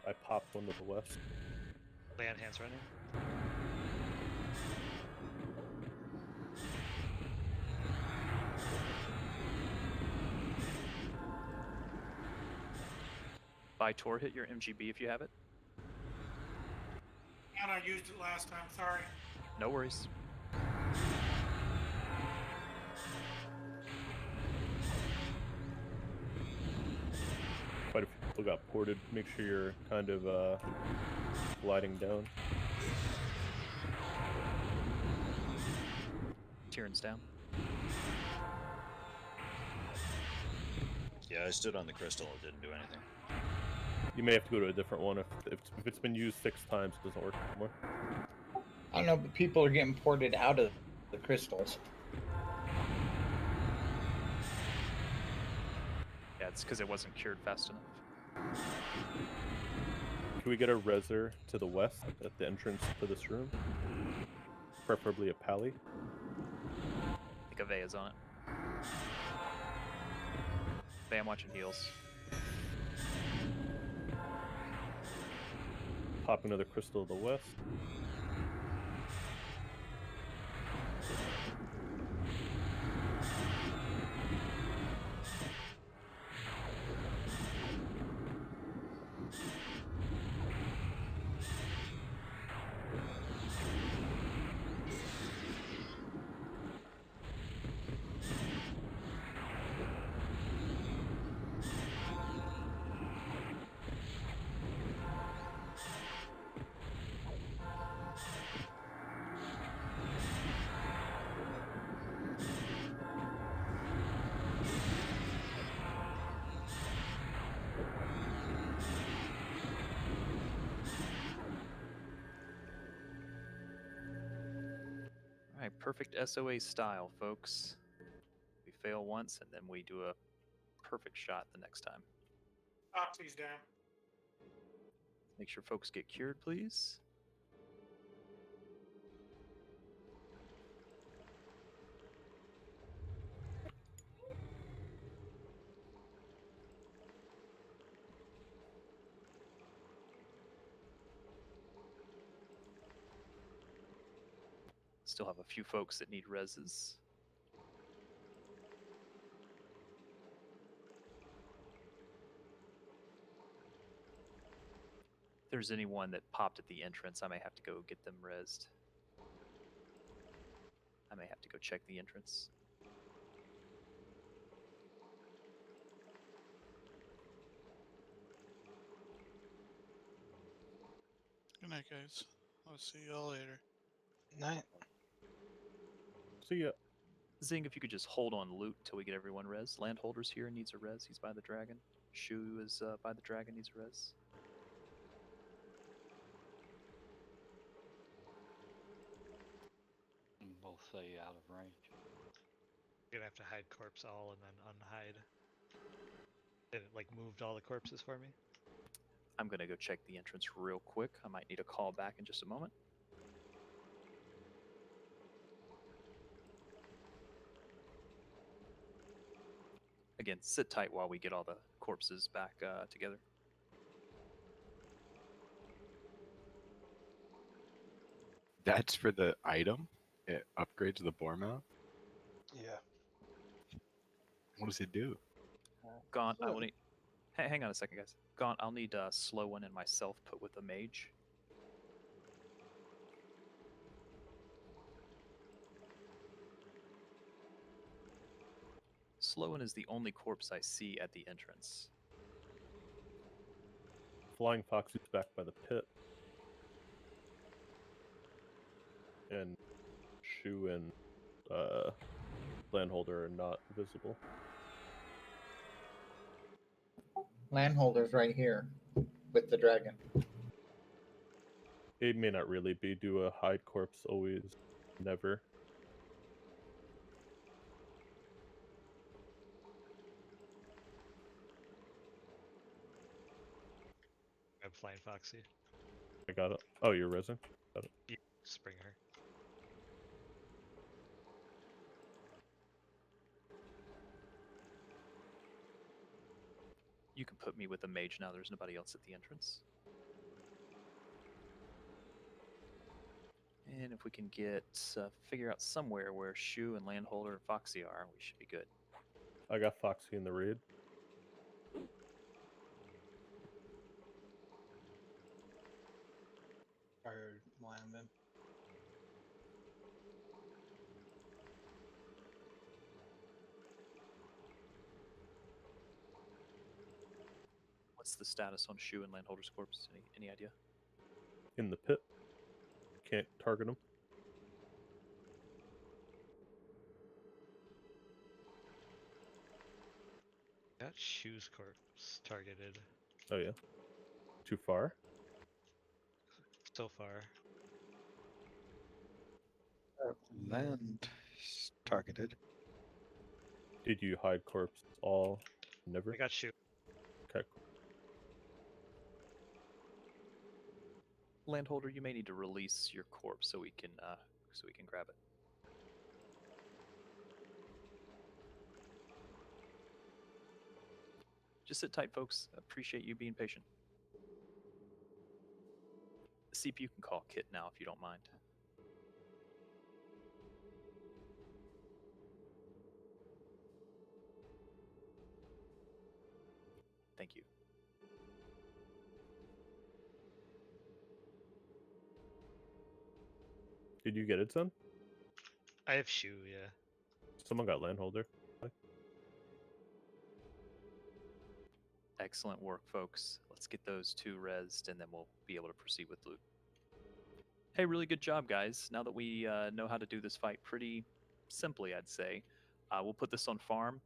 I popped one to the west. Lay on hands running. By Tor, hit your MGB if you have it. And I used it last time, sorry. No worries. Quite a few people got ported. Make sure you're kind of gliding down. Tyrion's down. Yeah, I stood on the crystal. It didn't do anything. You may have to go to a different one if it's been used 6 times. It doesn't work anymore. I don't know, but people are getting ported out of the crystals. Yeah, it's because it wasn't cured fast enough. Can we get a reser to the west at the entrance to this room? Preferably a pally. I think a Vea's on it. Vea, I'm watching heals. Pop another crystal to the west. Perfect SOA style, folks. We fail once and then we do a perfect shot the next time. Oxy's down. Make sure folks get cured, please. Still have a few folks that need reses. If there's anyone that popped at the entrance, I may have to go get them resed. I may have to go check the entrance. Good night, guys. I'll see y'all later. Night. See ya. Zing, if you could just hold on loot until we get everyone res. Landholder's here and needs a res. He's by the dragon. Shu is by the dragon, needs a res. Both say out of range. You're gonna have to hide corpse all and then unhide. It like moved all the corpses for me. I'm gonna go check the entrance real quick. I might need a call back in just a moment. Again, sit tight while we get all the corpses back together. That's for the item? It upgrades the bore mount? Yeah. What does it do? Gaunt, I will need... Hang on a second, guys. Gaunt, I'll need Slow One and myself put with a mage. Slow One is the only corpse I see at the entrance. Flying Fox is back by the pit. And Shu and Landholder are not visible. Landholder's right here with the dragon. It may not really be. Do a hide corpse always? Never. Grab Flying Foxy. I got it. Oh, you're resin? Got it. You spring her. You can put me with a mage now. There's nobody else at the entrance. And if we can get figure out somewhere where Shu and Landholder and Foxy are, we should be good. I got Foxy in the raid. Or Landon. What's the status on Shu and Landholder's corpse? Any idea? In the pit. Can't target him. Got Shu's corpse targeted Oh yeah. Too far? so far. Land targeted. Did you hide corpse all? Never? I got Shu. Okay. Landholder, you may need to release your corpse so we can grab it. Just sit tight, folks. Appreciate you being patient. The CPU can call Kit now if you don't mind. Thank you. Did you get it, son? I have Shu, yeah. Someone got Landholder. Excellent work, folks. Let's get those two rezzed, and then we'll be able to proceed with loot. Hey, really good job, guys. Now that we know how to do this fight pretty simply, I'd say, we'll put this on farm.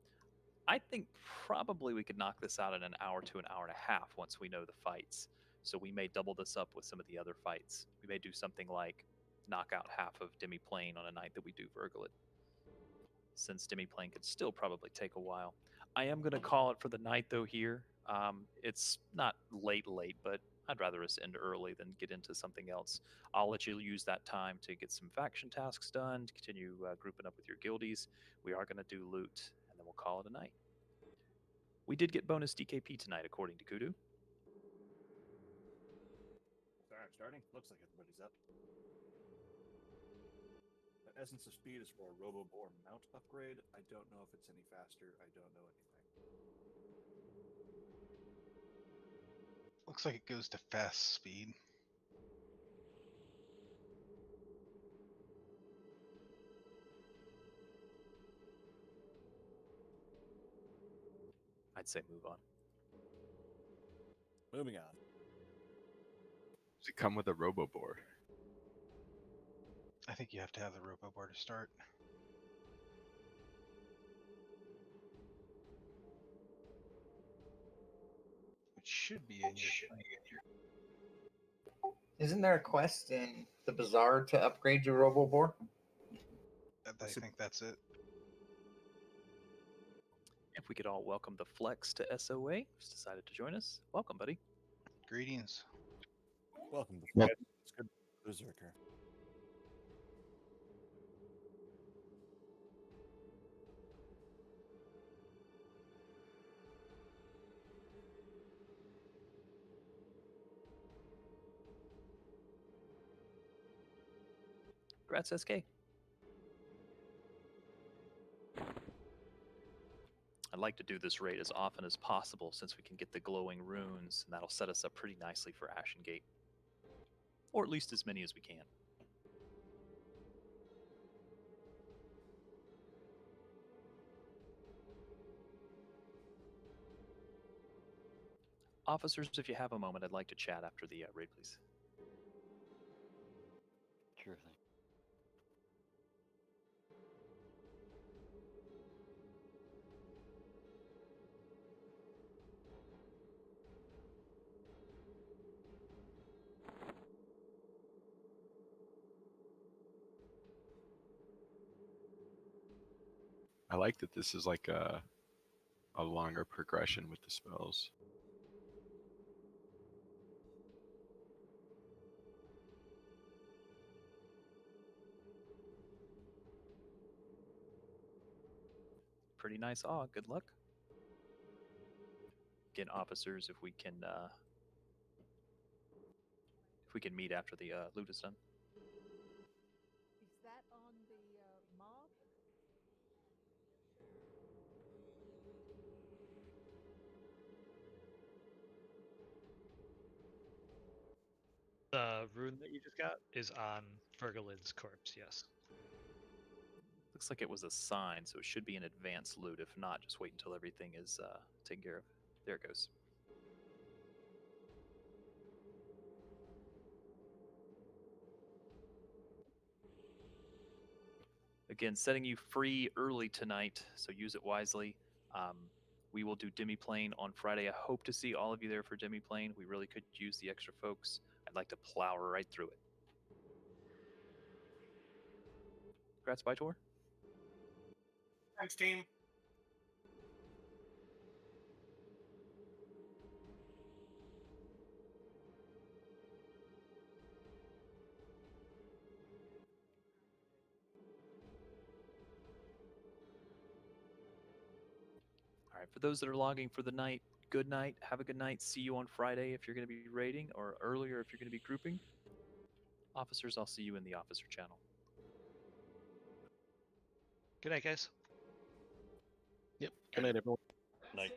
I think probably we could knock this out in an hour to an hour and a half once we know the fights. So we may double this up with some of the other fights. We may do something like knock out half of Demiplane on a night that we do Vergalid. Since Demiplane could still probably take a while. I am going to call it for the night, though, here. It's not late, but I'd rather us end early than get into something else. I'll let you use that time to get some faction tasks done, to continue grouping up with your guildies. We are going to do loot, and then we'll call it a night. We did get bonus DKP tonight, according to Kudu. Alright, starting. Looks like everybody's up. The Essence of Speed is for a Robo-Boar mount upgrade. I don't know if it's any faster. I don't know anything. Looks like it goes to fast speed. I'd say move on. Moving on. Does it come with a Robo-Boar? I think you have to have the Robo-Boar to start. Which should be in your. Isn't there a quest in the bazaar to upgrade your Robo-Boar? I think that's it. If we could all welcome the Flex to SOA, who's decided to join us. Welcome, buddy. Greetings. Welcome to Well- It's good Berserker. Congrats, SK. I'd like to do this raid as often as possible since we can get the glowing runes, and that'll set us up pretty nicely for Ashen Gate. Or at least as many as we can. Officers, if you have a moment, I'd like to chat after the raid, please. Sure thing. I like that this is like a longer progression with the spells. Pretty nice awe. Good luck. Again, officers, if we can meet after the loot is done. Is that on the mob? The rune that you just got is on Vergalid's corpse, yes. Looks like it was a sign, so it should be an advanced loot. If not, just wait until everything is taken care of. There it goes. Again, setting you free early tonight, so use it wisely. We will do Demiplane on Friday. I hope to see all of you there for Demiplane. We really could use the extra folks. I'd like to plow right through it. Congrats, Bytor. Thanks, team. All right, for those that are logging for the night, good night. Have a good night. See you on Friday if you're going to be raiding, or earlier if you're going to be grouping. Officers, I'll see you in the officer channel. Good night, guys. Yep. Good night, everyone. Night.